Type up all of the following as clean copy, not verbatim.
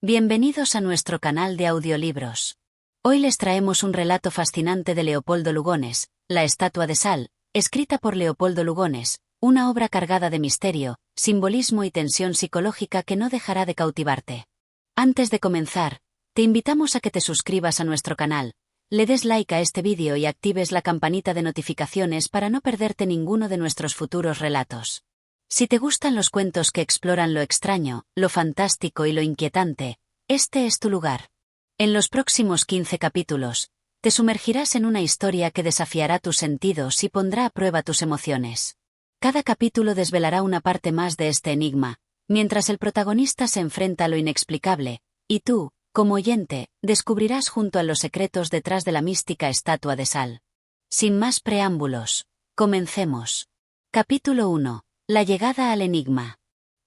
Bienvenidos a nuestro canal de audiolibros. Hoy les traemos un relato fascinante de Leopoldo Lugones, La estatua de sal, escrita por Leopoldo Lugones, una obra cargada de misterio, simbolismo y tensión psicológica que no dejará de cautivarte. Antes de comenzar, te invitamos a que te suscribas a nuestro canal, le des like a este vídeo y actives la campanita de notificaciones para no perderte ninguno de nuestros futuros relatos. Si te gustan los cuentos que exploran lo extraño, lo fantástico y lo inquietante, este es tu lugar. En los próximos 15 capítulos, te sumergirás en una historia que desafiará tus sentidos y pondrá a prueba tus emociones. Cada capítulo desvelará una parte más de este enigma, mientras el protagonista se enfrenta a lo inexplicable, y tú, como oyente, descubrirás junto a los secretos detrás de la mística estatua de sal. Sin más preámbulos, comencemos. Capítulo 1. La llegada al enigma.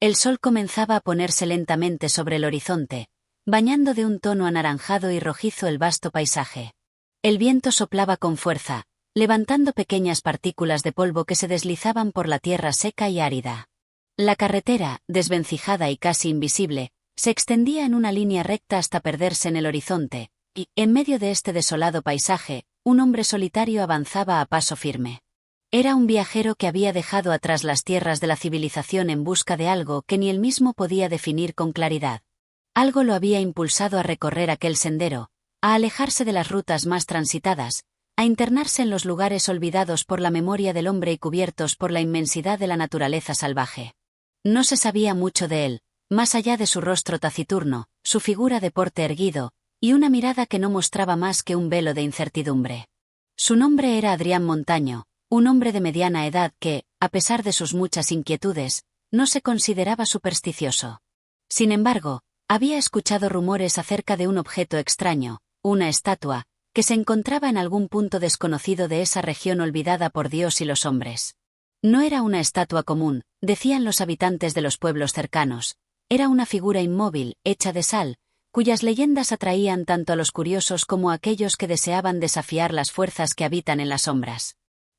El sol comenzaba a ponerse lentamente sobre el horizonte, bañando de un tono anaranjado y rojizo el vasto paisaje. El viento soplaba con fuerza, levantando pequeñas partículas de polvo que se deslizaban por la tierra seca y árida. La carretera, desvencijada y casi invisible, se extendía en una línea recta hasta perderse en el horizonte, y, en medio de este desolado paisaje, un hombre solitario avanzaba a paso firme. Era un viajero que había dejado atrás las tierras de la civilización en busca de algo que ni él mismo podía definir con claridad. Algo lo había impulsado a recorrer aquel sendero, a alejarse de las rutas más transitadas, a internarse en los lugares olvidados por la memoria del hombre y cubiertos por la inmensidad de la naturaleza salvaje. No se sabía mucho de él, más allá de su rostro taciturno, su figura de porte erguido, y una mirada que no mostraba más que un velo de incertidumbre. Su nombre era Adrián Montaño, un hombre de mediana edad que, a pesar de sus muchas inquietudes, no se consideraba supersticioso. Sin embargo, había escuchado rumores acerca de un objeto extraño, una estatua, que se encontraba en algún punto desconocido de esa región olvidada por Dios y los hombres. No era una estatua común, decían los habitantes de los pueblos cercanos, era una figura inmóvil, hecha de sal, cuyas leyendas atraían tanto a los curiosos como a aquellos que deseaban desafiar las fuerzas que habitan en las sombras.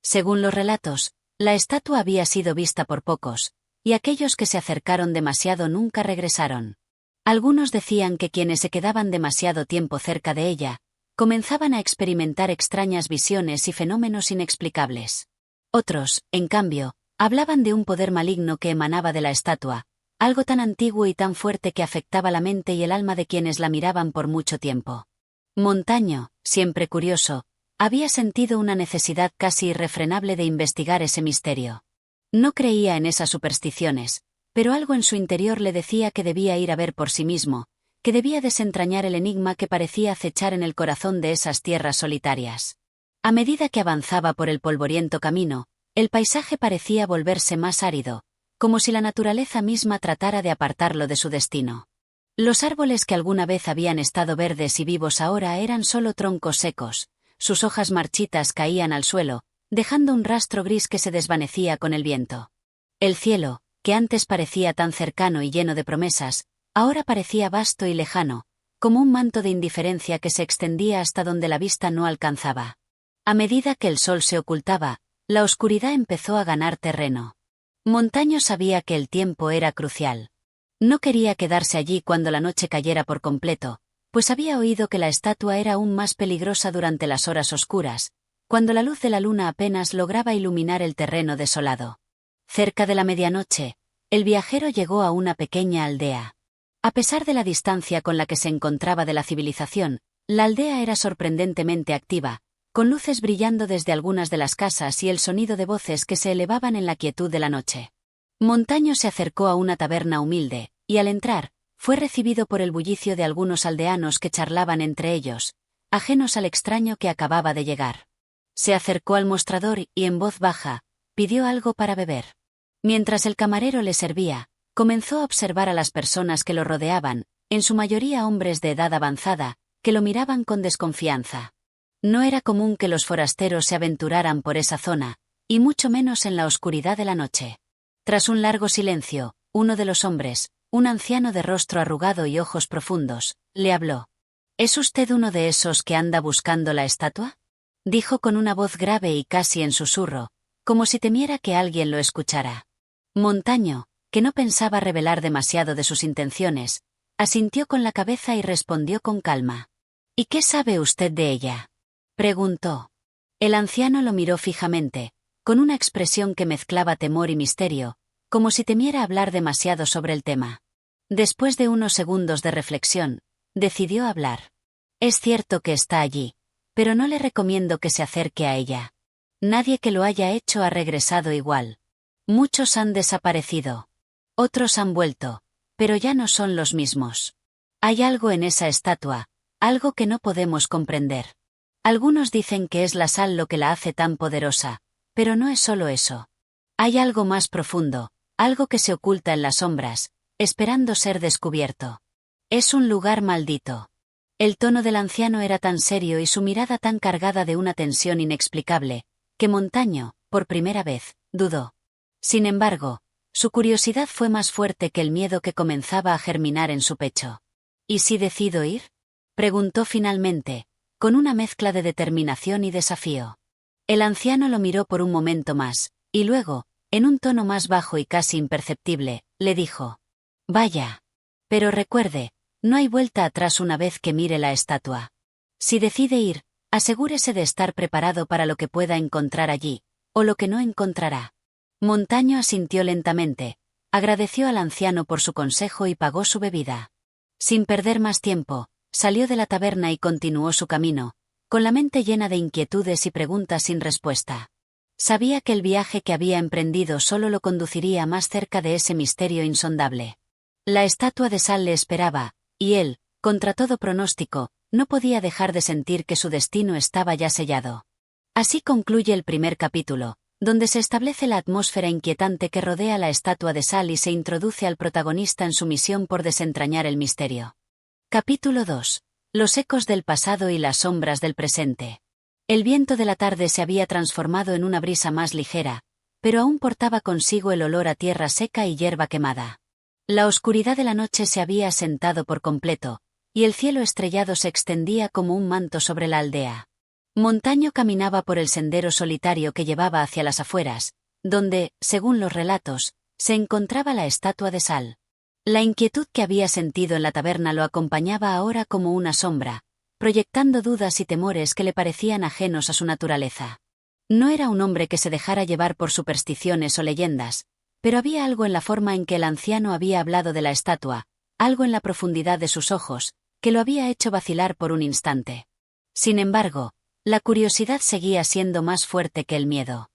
Según los relatos, la estatua había sido vista por pocos, y aquellos que se acercaron demasiado nunca regresaron. Algunos decían que quienes se quedaban demasiado tiempo cerca de ella, comenzaban a experimentar extrañas visiones y fenómenos inexplicables. Otros, en cambio, hablaban de un poder maligno que emanaba de la estatua, algo tan antiguo y tan fuerte que afectaba la mente y el alma de quienes la miraban por mucho tiempo. Montaño, siempre curioso, había sentido una necesidad casi irrefrenable de investigar ese misterio. No creía en esas supersticiones, pero algo en su interior le decía que debía ir a ver por sí mismo, que debía desentrañar el enigma que parecía acechar en el corazón de esas tierras solitarias. A medida que avanzaba por el polvoriento camino, el paisaje parecía volverse más árido, como si la naturaleza misma tratara de apartarlo de su destino. Los árboles que alguna vez habían estado verdes y vivos ahora eran solo troncos secos. Sus hojas marchitas caían al suelo, dejando un rastro gris que se desvanecía con el viento. El cielo, que antes parecía tan cercano y lleno de promesas, ahora parecía vasto y lejano, como un manto de indiferencia que se extendía hasta donde la vista no alcanzaba. A medida que el sol se ocultaba, la oscuridad empezó a ganar terreno. Montaño sabía que el tiempo era crucial. No quería quedarse allí cuando la noche cayera por completo, pues había oído que la estatua era aún más peligrosa durante las horas oscuras, cuando la luz de la luna apenas lograba iluminar el terreno desolado. Cerca de la medianoche, el viajero llegó a una pequeña aldea. A pesar de la distancia con la que se encontraba de la civilización, la aldea era sorprendentemente activa, con luces brillando desde algunas de las casas y el sonido de voces que se elevaban en la quietud de la noche. Montaño se acercó a una taberna humilde, y al entrar, fue recibido por el bullicio de algunos aldeanos que charlaban entre ellos, ajenos al extraño que acababa de llegar. Se acercó al mostrador y, en voz baja, pidió algo para beber. Mientras el camarero le servía, comenzó a observar a las personas que lo rodeaban, en su mayoría hombres de edad avanzada, que lo miraban con desconfianza. No era común que los forasteros se aventuraran por esa zona, y mucho menos en la oscuridad de la noche. Tras un largo silencio, uno de los hombres, un anciano de rostro arrugado y ojos profundos, le habló. ¿Es usted uno de esos que anda buscando la estatua? Dijo con una voz grave y casi en susurro, como si temiera que alguien lo escuchara. Montaño, que no pensaba revelar demasiado de sus intenciones, Asintió con la cabeza y respondió con calma. ¿Y qué sabe usted de ella? Preguntó. El anciano lo miró fijamente, con una expresión que mezclaba temor y misterio, como si temiera hablar demasiado sobre el tema. Después de unos segundos de reflexión, decidió hablar. Es cierto que está allí, pero no le recomiendo que se acerque a ella. Nadie que lo haya hecho ha regresado igual. Muchos han desaparecido. Otros han vuelto, pero ya no son los mismos. Hay algo en esa estatua, algo que no podemos comprender. Algunos dicen que es la sal lo que la hace tan poderosa, pero no es solo eso. Hay algo más profundo, algo que se oculta en las sombras, esperando ser descubierto. Es un lugar maldito. El tono del anciano era tan serio y su mirada tan cargada de una tensión inexplicable, que Montaño, por primera vez, dudó. Sin embargo, su curiosidad fue más fuerte que el miedo que comenzaba a germinar en su pecho. ¿Y si decido ir? Preguntó finalmente, con una mezcla de determinación y desafío. El anciano lo miró por un momento más, y luego, en un tono más bajo y casi imperceptible, le dijo: Vaya. Pero recuerde, no hay vuelta atrás una vez que mire la estatua. Si decide ir, asegúrese de estar preparado para lo que pueda encontrar allí, o lo que no encontrará. Montaño asintió lentamente, agradeció al anciano por su consejo y pagó su bebida. Sin perder más tiempo, salió de la taberna y continuó su camino, con la mente llena de inquietudes y preguntas sin respuesta. Sabía que el viaje que había emprendido solo lo conduciría más cerca de ese misterio insondable. La estatua de sal le esperaba, y él, contra todo pronóstico, no podía dejar de sentir que su destino estaba ya sellado. Así concluye el primer capítulo, donde se establece la atmósfera inquietante que rodea la estatua de sal y se introduce al protagonista en su misión por desentrañar el misterio. Capítulo 2. Los ecos del pasado y las sombras del presente. El viento de la tarde se había transformado en una brisa más ligera, pero aún portaba consigo el olor a tierra seca y hierba quemada. La oscuridad de la noche se había asentado por completo, y el cielo estrellado se extendía como un manto sobre la aldea. Montaño caminaba por el sendero solitario que llevaba hacia las afueras, donde, según los relatos, se encontraba la estatua de sal. La inquietud que había sentido en la taberna lo acompañaba ahora como una sombra, proyectando dudas y temores que le parecían ajenos a su naturaleza. No era un hombre que se dejara llevar por supersticiones o leyendas, pero había algo en la forma en que el anciano había hablado de la estatua, algo en la profundidad de sus ojos, que lo había hecho vacilar por un instante. Sin embargo, la curiosidad seguía siendo más fuerte que el miedo.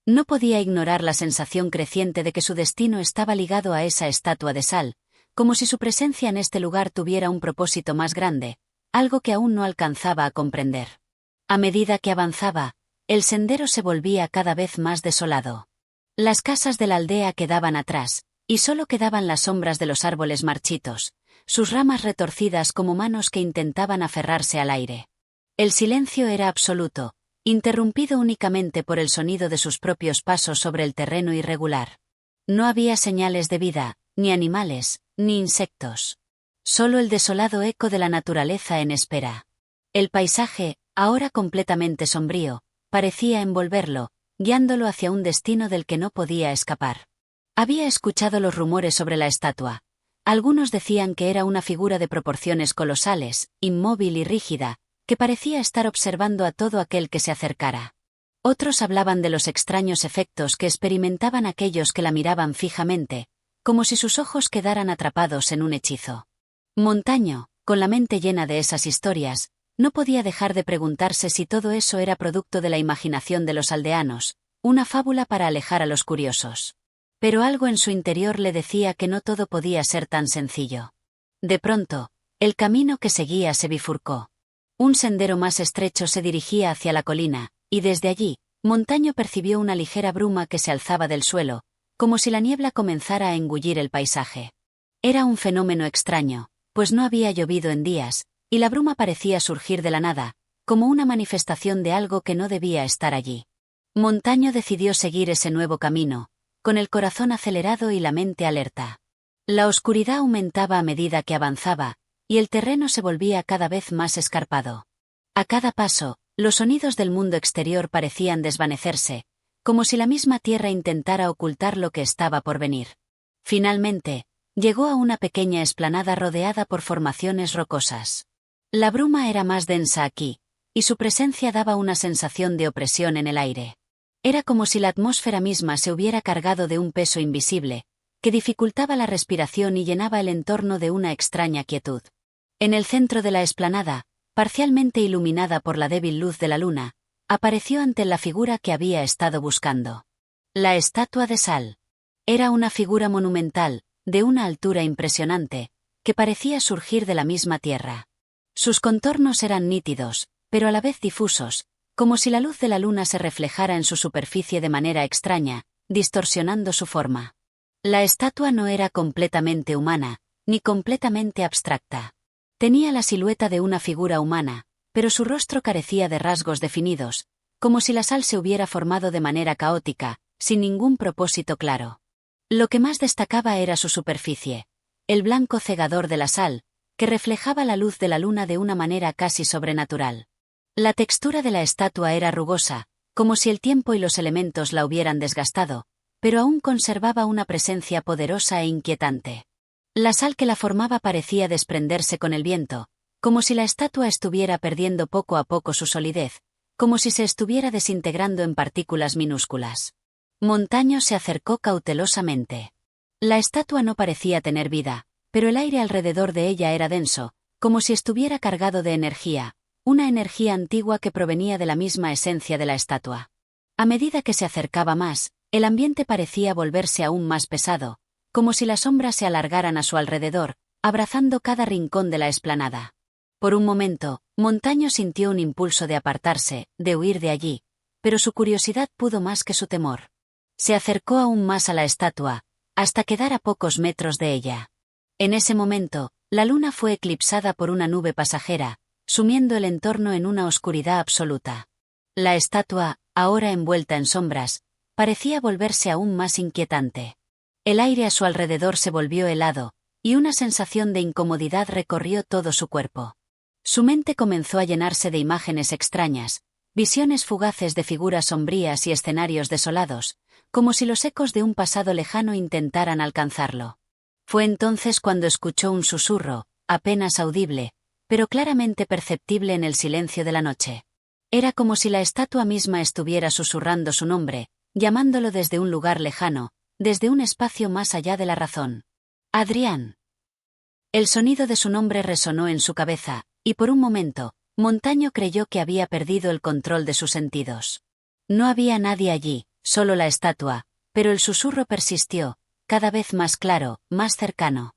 No podía ignorar la sensación creciente de que su destino estaba ligado a esa estatua de sal, como si su presencia en este lugar tuviera un propósito más grande, algo que aún no alcanzaba a comprender. A medida que avanzaba, el sendero se volvía cada vez más desolado. Las casas de la aldea quedaban atrás, y solo quedaban las sombras de los árboles marchitos, sus ramas retorcidas como manos que intentaban aferrarse al aire. El silencio era absoluto, interrumpido únicamente por el sonido de sus propios pasos sobre el terreno irregular. No había señales de vida, ni animales, ni insectos. Solo el desolado eco de la naturaleza en espera. El paisaje, ahora completamente sombrío, parecía envolverlo, guiándolo hacia un destino del que no podía escapar. Había escuchado los rumores sobre la estatua. Algunos decían que era una figura de proporciones colosales, inmóvil y rígida, que parecía estar observando a todo aquel que se acercara. Otros hablaban de los extraños efectos que experimentaban aquellos que la miraban fijamente, como si sus ojos quedaran atrapados en un hechizo. Montaño, con la mente llena de esas historias, no podía dejar de preguntarse si todo eso era producto de la imaginación de los aldeanos, una fábula para alejar a los curiosos. Pero algo en su interior le decía que no todo podía ser tan sencillo. De pronto, el camino que seguía se bifurcó. Un sendero más estrecho se dirigía hacia la colina, y desde allí, Montaño percibió una ligera bruma que se alzaba del suelo, como si la niebla comenzara a engullir el paisaje. Era un fenómeno extraño, pues no había llovido en días, y la bruma parecía surgir de la nada, como una manifestación de algo que no debía estar allí. Montaño decidió seguir ese nuevo camino, con el corazón acelerado y la mente alerta. La oscuridad aumentaba a medida que avanzaba, y el terreno se volvía cada vez más escarpado. A cada paso, los sonidos del mundo exterior parecían desvanecerse, como si la misma tierra intentara ocultar lo que estaba por venir. Finalmente, Llegó a una pequeña explanada rodeada por formaciones rocosas. La bruma era más densa aquí, y su presencia daba una sensación de opresión en el aire. Era como si la atmósfera misma se hubiera cargado de un peso invisible, que dificultaba la respiración y llenaba el entorno de una extraña quietud. En el centro de la explanada, parcialmente iluminada por la débil luz de la luna, apareció ante la figura que había estado buscando. La estatua de sal. Era una figura monumental, de una altura impresionante, que parecía surgir de la misma tierra. Sus contornos eran nítidos, pero a la vez difusos, como si la luz de la luna se reflejara en su superficie de manera extraña, distorsionando su forma. La estatua no era completamente humana, ni completamente abstracta. Tenía la silueta de una figura humana, pero su rostro carecía de rasgos definidos, como si la sal se hubiera formado de manera caótica, sin ningún propósito claro. Lo que más destacaba era su superficie, el blanco cegador de la sal, que reflejaba la luz de la luna de una manera casi sobrenatural. La textura de la estatua era rugosa, como si el tiempo y los elementos la hubieran desgastado, pero aún conservaba una presencia poderosa e inquietante. La sal que la formaba parecía desprenderse con el viento, como si la estatua estuviera perdiendo poco a poco su solidez, como si se estuviera desintegrando en partículas minúsculas. Montaño se acercó cautelosamente. La estatua no parecía tener vida, pero el aire alrededor de ella era denso, como si estuviera cargado de energía, una energía antigua que provenía de la misma esencia de la estatua. A medida que se acercaba más, el ambiente parecía volverse aún más pesado, como si las sombras se alargaran a su alrededor, abrazando cada rincón de la explanada. Por un momento, Montaño sintió un impulso de apartarse, de huir de allí, pero su curiosidad pudo más que su temor. Se acercó aún más a la estatua, hasta quedar a pocos metros de ella. En ese momento, la luna fue eclipsada por una nube pasajera, sumiendo el entorno en una oscuridad absoluta. La estatua, ahora envuelta en sombras, parecía volverse aún más inquietante. El aire a su alrededor se volvió helado, y una sensación de incomodidad recorrió todo su cuerpo. Su mente comenzó a llenarse de imágenes extrañas, visiones fugaces de figuras sombrías y escenarios desolados, como si los ecos de un pasado lejano intentaran alcanzarlo. Fue entonces cuando escuchó un susurro, apenas audible, pero claramente perceptible en el silencio de la noche. Era como si la estatua misma estuviera susurrando su nombre, llamándolo desde un lugar lejano, desde un espacio más allá de la razón. Adrián. El sonido de su nombre resonó en su cabeza, y por un momento, Montaño creyó que había perdido el control de sus sentidos. No había nadie allí, solo la estatua, pero el susurro persistió, cada vez más claro, más cercano.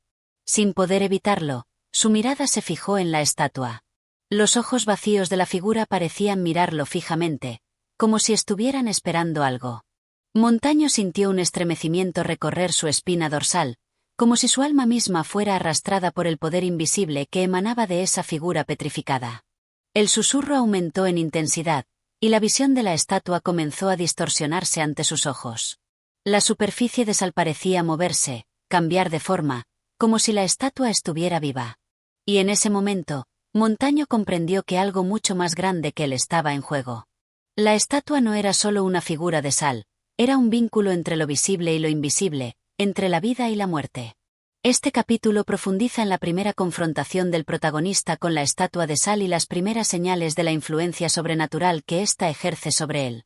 Sin poder evitarlo, su mirada se fijó en la estatua. Los ojos vacíos de la figura parecían mirarlo fijamente, como si estuvieran esperando algo. Montaño sintió un estremecimiento recorrer su espina dorsal, como si su alma misma fuera arrastrada por el poder invisible que emanaba de esa figura petrificada. El susurro aumentó en intensidad, y la visión de la estatua comenzó a distorsionarse ante sus ojos. La superficie de sal parecía moverse, cambiar de forma, como si la estatua estuviera viva. Y en ese momento, Montaño comprendió que algo mucho más grande que él estaba en juego. La estatua no era solo una figura de sal, era un vínculo entre lo visible y lo invisible, entre la vida y la muerte. Este capítulo profundiza en la primera confrontación del protagonista con la estatua de sal y las primeras señales de la influencia sobrenatural que ésta ejerce sobre él.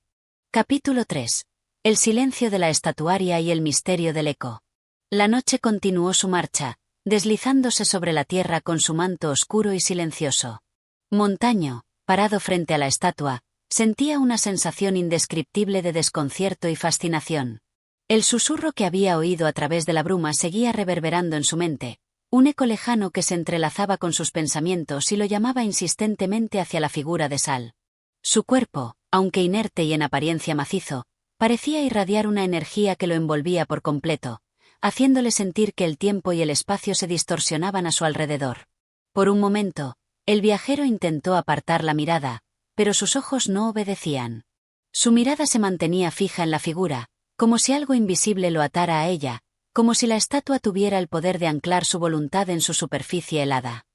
Capítulo 3. El silencio de la estatuaria y el misterio del eco. La noche continuó su marcha, deslizándose sobre la tierra con su manto oscuro y silencioso. Montaño, parado frente a la estatua, sentía una sensación indescriptible de desconcierto y fascinación. El susurro que había oído a través de la bruma seguía reverberando en su mente, un eco lejano que se entrelazaba con sus pensamientos y lo llamaba insistentemente hacia la figura de sal. Su cuerpo, aunque inerte y en apariencia macizo, parecía irradiar una energía que lo envolvía por completo, haciéndole sentir que el tiempo y el espacio se distorsionaban a su alrededor. Por un momento, el viajero intentó apartar la mirada, pero sus ojos no obedecían. Su mirada se mantenía fija en la figura, como si algo invisible lo atara a ella, como si la estatua tuviera el poder de anclar su voluntad en su superficie helada.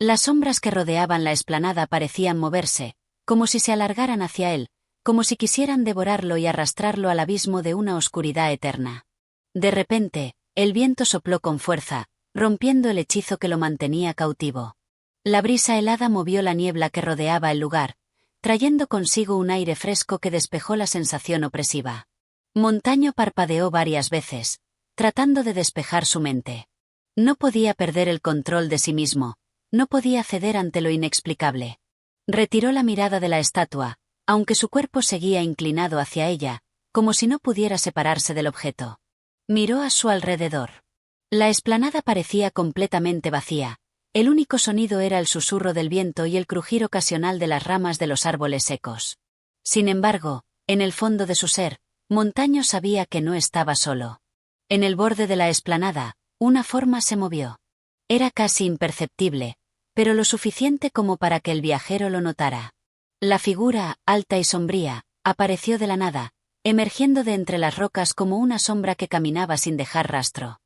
Las sombras que rodeaban la explanada parecían moverse, como si se alargaran hacia él, como si quisieran devorarlo y arrastrarlo al abismo de una oscuridad eterna. De repente, El viento sopló con fuerza, rompiendo el hechizo que lo mantenía cautivo. La brisa helada movió la niebla que rodeaba el lugar, trayendo consigo un aire fresco que despejó la sensación opresiva. Montaño parpadeó varias veces, tratando de despejar su mente. No podía perder el control de sí mismo, no podía ceder ante lo inexplicable. Retiró la mirada de la estatua, aunque su cuerpo seguía inclinado hacia ella, como si no pudiera separarse del objeto. Miró a su alrededor. La explanada parecía completamente vacía. El único sonido era el susurro del viento y el crujir ocasional de las ramas de los árboles secos. Sin embargo, en el fondo de su ser, Montaño sabía que no estaba solo. En el borde de la explanada, una forma se movió. Era casi imperceptible, pero lo suficiente como para que el viajero lo notara. La figura, alta y sombría, apareció de la nada, emergiendo de entre las rocas como una sombra que caminaba sin dejar rastro.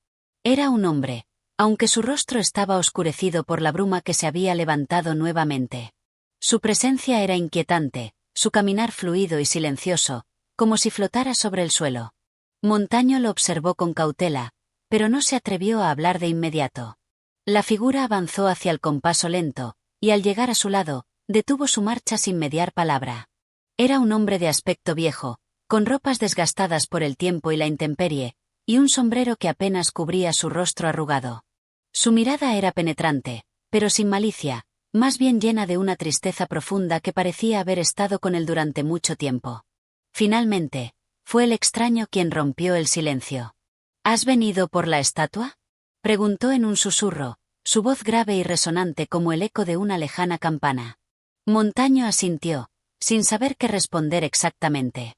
Era un hombre, aunque su rostro estaba oscurecido por la bruma que se había levantado nuevamente. Su presencia era inquietante, su caminar fluido y silencioso, como si flotara sobre el suelo. Montaño lo observó con cautela, pero no se atrevió a hablar de inmediato. La figura avanzó hacia el compaso lento, y al llegar a su lado, detuvo su marcha sin mediar palabra. Era un hombre de aspecto viejo, con ropas desgastadas por el tiempo y la intemperie, y un sombrero que apenas cubría su rostro arrugado. Su mirada era penetrante, pero sin malicia, más bien llena de una tristeza profunda que parecía haber estado con él durante mucho tiempo. Finalmente, fue el extraño quien rompió el silencio. ¿Has venido por la estatua?, preguntó en un susurro, su voz grave y resonante como el eco de una lejana campana. Montaño asintió, sin saber qué responder exactamente.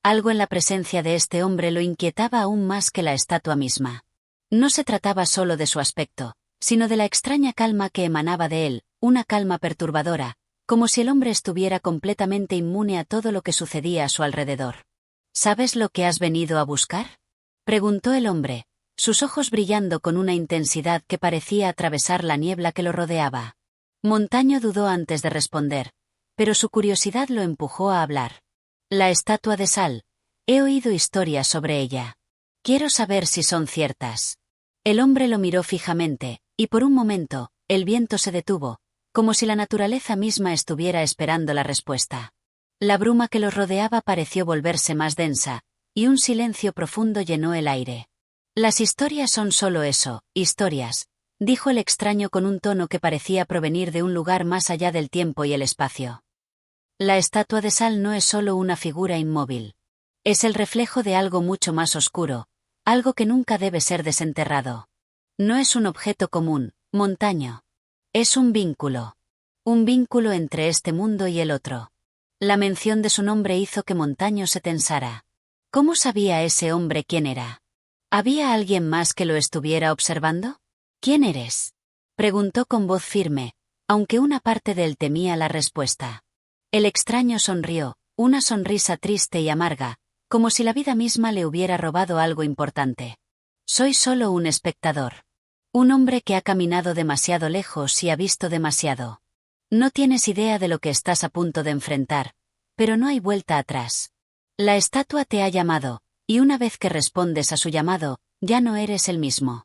Algo en la presencia de este hombre lo inquietaba aún más que la estatua misma. No se trataba solo de su aspecto, sino de la extraña calma que emanaba de él, una calma perturbadora, como si el hombre estuviera completamente inmune a todo lo que sucedía a su alrededor. ¿Sabes lo que has venido a buscar?, preguntó el hombre, sus ojos brillando con una intensidad que parecía atravesar la niebla que lo rodeaba. Montaño dudó antes de responder, pero su curiosidad lo empujó a hablar. La estatua de sal. He oído historias sobre ella. Quiero saber si son ciertas. El hombre lo miró fijamente, y por un momento, el viento se detuvo, como si la naturaleza misma estuviera esperando la respuesta. La bruma que los rodeaba pareció volverse más densa, y un silencio profundo llenó el aire. Las historias son solo eso, historias, dijo el extraño con un tono que parecía provenir de un lugar más allá del tiempo y el espacio. La estatua de sal no es solo una figura inmóvil. Es el reflejo de algo mucho más oscuro, algo que nunca debe ser desenterrado. No es un objeto común, Montaño. Es un vínculo. Un vínculo entre este mundo y el otro. La mención de su nombre hizo que Montaño se tensara. ¿Cómo sabía ese hombre quién era? ¿Había alguien más que lo estuviera observando? ¿Quién eres?, preguntó con voz firme, aunque una parte de él temía la respuesta. El extraño sonrió, una sonrisa triste y amarga, como si la vida misma le hubiera robado algo importante. Soy solo un espectador. Un hombre que ha caminado demasiado lejos y ha visto demasiado. No tienes idea de lo que estás a punto de enfrentar, pero no hay vuelta atrás. La estatua te ha llamado, y una vez que respondes a su llamado, ya no eres el mismo.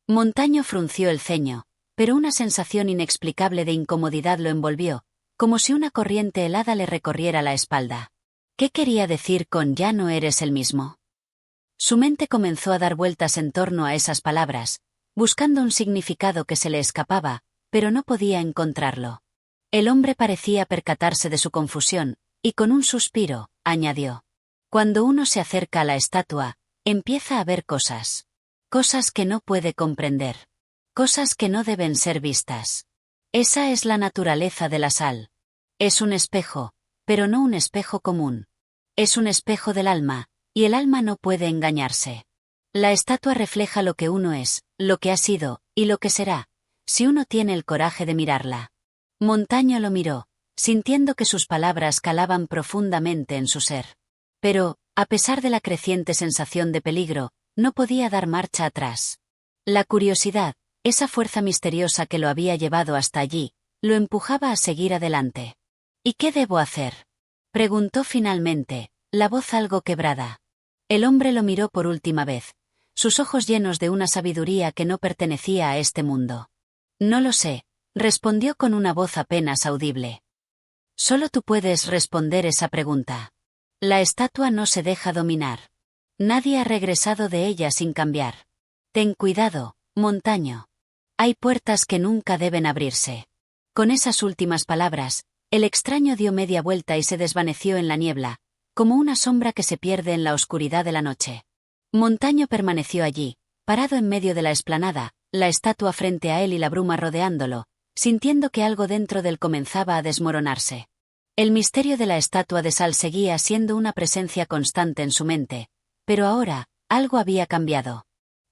Montaño frunció el ceño, pero una sensación inexplicable de incomodidad lo envolvió, como si una corriente helada le recorriera la espalda. ¿Qué quería decir con ya no eres el mismo? Su mente comenzó a dar vueltas en torno a esas palabras, buscando un significado que se le escapaba, pero no podía encontrarlo. El hombre parecía percatarse de su confusión, y con un suspiro, añadió: cuando uno se acerca a la estatua, empieza a ver cosas. Cosas que no puede comprender. Cosas que no deben ser vistas. Esa es la naturaleza de la sal. Es un espejo, pero no un espejo común. Es un espejo del alma, y el alma no puede engañarse. La estatua refleja lo que uno es, lo que ha sido, y lo que será, si uno tiene el coraje de mirarla. Montaño lo miró, sintiendo que sus palabras calaban profundamente en su ser. Pero, a pesar de la creciente sensación de peligro, no podía dar marcha atrás. La curiosidad, esa fuerza misteriosa que lo había llevado hasta allí, lo empujaba a seguir adelante. ¿Y qué debo hacer?, preguntó finalmente, la voz algo quebrada. El hombre lo miró por última vez, sus ojos llenos de una sabiduría que no pertenecía a este mundo. No lo sé, respondió con una voz apenas audible. Solo tú puedes responder esa pregunta. La estatua no se deja dominar. Nadie ha regresado de ella sin cambiar. Ten cuidado, Montaño. Hay puertas que nunca deben abrirse. Con esas últimas palabras, el extraño dio media vuelta y se desvaneció en la niebla, como una sombra que se pierde en la oscuridad de la noche. Montaño permaneció allí, parado en medio de la explanada, la estatua frente a él y la bruma rodeándolo, sintiendo que algo dentro de él comenzaba a desmoronarse. El misterio de la estatua de sal seguía siendo una presencia constante en su mente, pero ahora, algo había cambiado.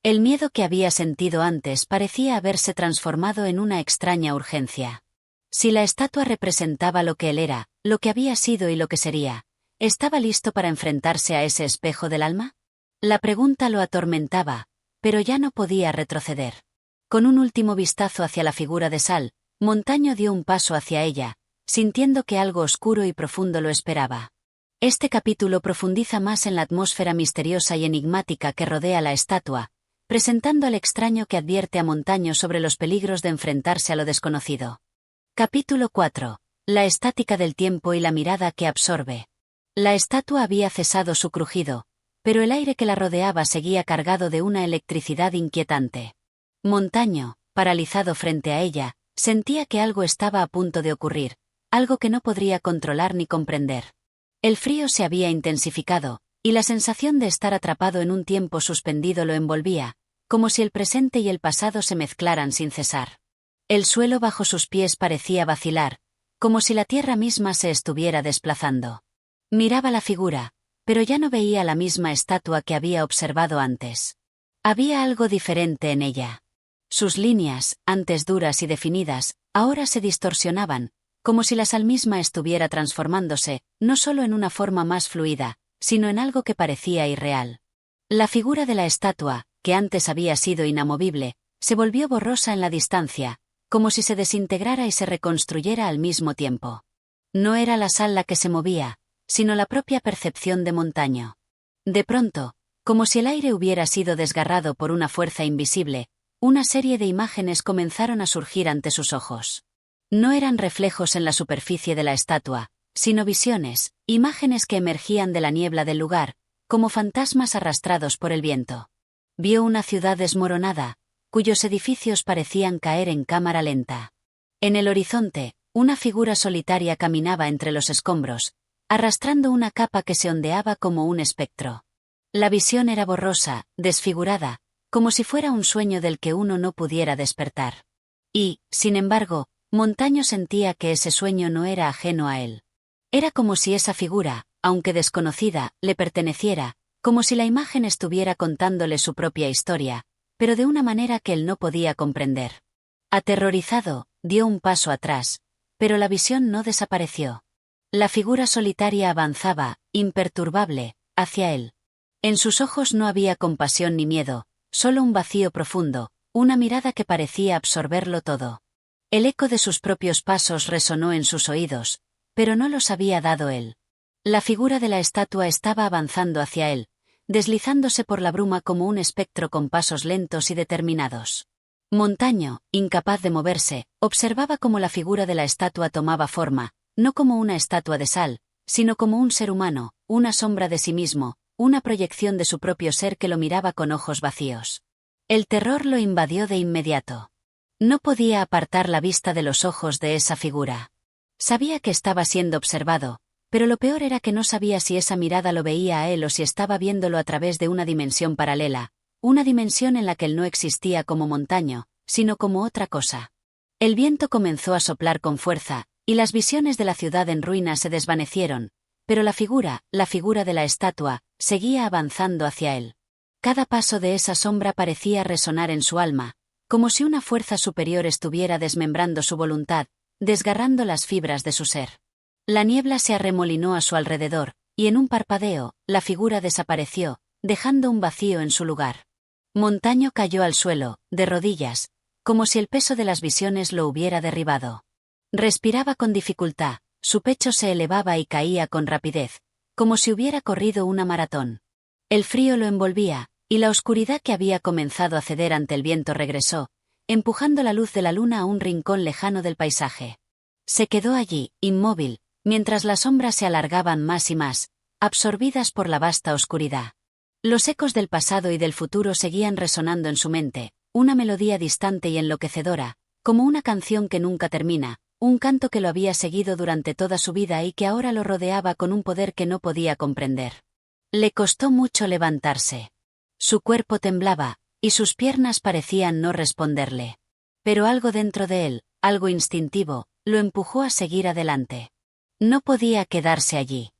El miedo que había sentido antes parecía haberse transformado en una extraña urgencia. Si la estatua representaba lo que él era, lo que había sido y lo que sería, ¿estaba listo para enfrentarse a ese espejo del alma? La pregunta lo atormentaba, pero ya no podía retroceder. Con un último vistazo hacia la figura de Sal, Montaño dio un paso hacia ella, sintiendo que algo oscuro y profundo lo esperaba. Este capítulo profundiza más en la atmósfera misteriosa y enigmática que rodea la estatua, presentando al extraño que advierte a Montaño sobre los peligros de enfrentarse a lo desconocido. Capítulo 4. La estática del tiempo y la mirada que absorbe. La estatua había cesado su crujido, pero el aire que la rodeaba seguía cargado de una electricidad inquietante. Montaño, paralizado frente a ella, sentía que algo estaba a punto de ocurrir, algo que no podría controlar ni comprender. El frío se había intensificado, y la sensación de estar atrapado en un tiempo suspendido lo envolvía, como si el presente y el pasado se mezclaran sin cesar. El suelo bajo sus pies parecía vacilar, como si la tierra misma se estuviera desplazando. Miraba la figura, pero ya no veía la misma estatua que había observado antes. Había algo diferente en ella. Sus líneas, antes duras y definidas, ahora se distorsionaban, como si la sal misma estuviera transformándose, no solo en una forma más fluida, sino en algo que parecía irreal. La figura de la estatua, que antes había sido inamovible, se volvió borrosa en la distancia, como si se desintegrara y se reconstruyera al mismo tiempo. No era la sal la que se movía, sino la propia percepción de Montaño. De pronto, como si el aire hubiera sido desgarrado por una fuerza invisible, una serie de imágenes comenzaron a surgir ante sus ojos. No eran reflejos en la superficie de la estatua, sino visiones, imágenes que emergían de la niebla del lugar, como fantasmas arrastrados por el viento. Vio una ciudad desmoronada, cuyos edificios parecían caer en cámara lenta. En el horizonte, una figura solitaria caminaba entre los escombros, arrastrando una capa que se ondeaba como un espectro. La visión era borrosa, desfigurada, como si fuera un sueño del que uno no pudiera despertar. Y, sin embargo, Montaño sentía que ese sueño no era ajeno a él. Era como si esa figura, aunque desconocida, le perteneciera, como si la imagen estuviera contándole su propia historia, pero de una manera que él no podía comprender. Aterrorizado, dio un paso atrás, pero la visión no desapareció. La figura solitaria avanzaba, imperturbable, hacia él. En sus ojos no había compasión ni miedo, solo un vacío profundo, una mirada que parecía absorberlo todo. El eco de sus propios pasos resonó en sus oídos, pero no los había dado él. La figura de la estatua estaba avanzando hacia él, deslizándose por la bruma como un espectro con pasos lentos y determinados. Montaño, incapaz de moverse, observaba cómo la figura de la estatua tomaba forma, no como una estatua de sal, sino como un ser humano, una sombra de sí mismo, una proyección de su propio ser que lo miraba con ojos vacíos. El terror lo invadió de inmediato. No podía apartar la vista de los ojos de esa figura. Sabía que estaba siendo observado, pero lo peor era que no sabía si esa mirada lo veía a él o si estaba viéndolo a través de una dimensión paralela, una dimensión en la que él no existía como Montaño, sino como otra cosa. El viento comenzó a soplar con fuerza, y las visiones de la ciudad en ruinas se desvanecieron, pero la figura de la estatua, seguía avanzando hacia él. Cada paso de esa sombra parecía resonar en su alma, como si una fuerza superior estuviera desmembrando su voluntad, desgarrando las fibras de su ser. La niebla se arremolinó a su alrededor, y en un parpadeo, la figura desapareció, dejando un vacío en su lugar. Montaño cayó al suelo, de rodillas, como si el peso de las visiones lo hubiera derribado. Respiraba con dificultad, su pecho se elevaba y caía con rapidez, como si hubiera corrido una maratón. El frío lo envolvía, y la oscuridad que había comenzado a ceder ante el viento regresó, empujando la luz de la luna a un rincón lejano del paisaje. Se quedó allí, inmóvil, mientras las sombras se alargaban más y más, absorbidas por la vasta oscuridad. Los ecos del pasado y del futuro seguían resonando en su mente, una melodía distante y enloquecedora, como una canción que nunca termina, un canto que lo había seguido durante toda su vida y que ahora lo rodeaba con un poder que no podía comprender. Le costó mucho levantarse. Su cuerpo temblaba, y sus piernas parecían no responderle. Pero algo dentro de él, algo instintivo, lo empujó a seguir adelante. No podía quedarse allí.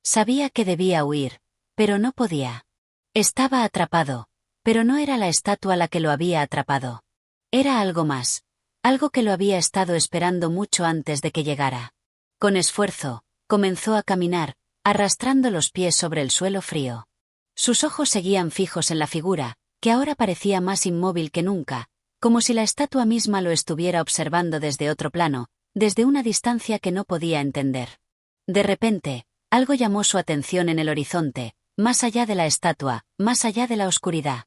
Sabía que debía huir, pero no podía. Estaba atrapado, pero no era la estatua la que lo había atrapado. Era algo más, algo que lo había estado esperando mucho antes de que llegara. Con esfuerzo, comenzó a caminar, arrastrando los pies sobre el suelo frío. Sus ojos seguían fijos en la figura, que ahora parecía más inmóvil que nunca, como si la estatua misma lo estuviera observando desde otro plano, desde una distancia que no podía entender. De repente, algo llamó su atención en el horizonte, más allá de la estatua, más allá de la oscuridad.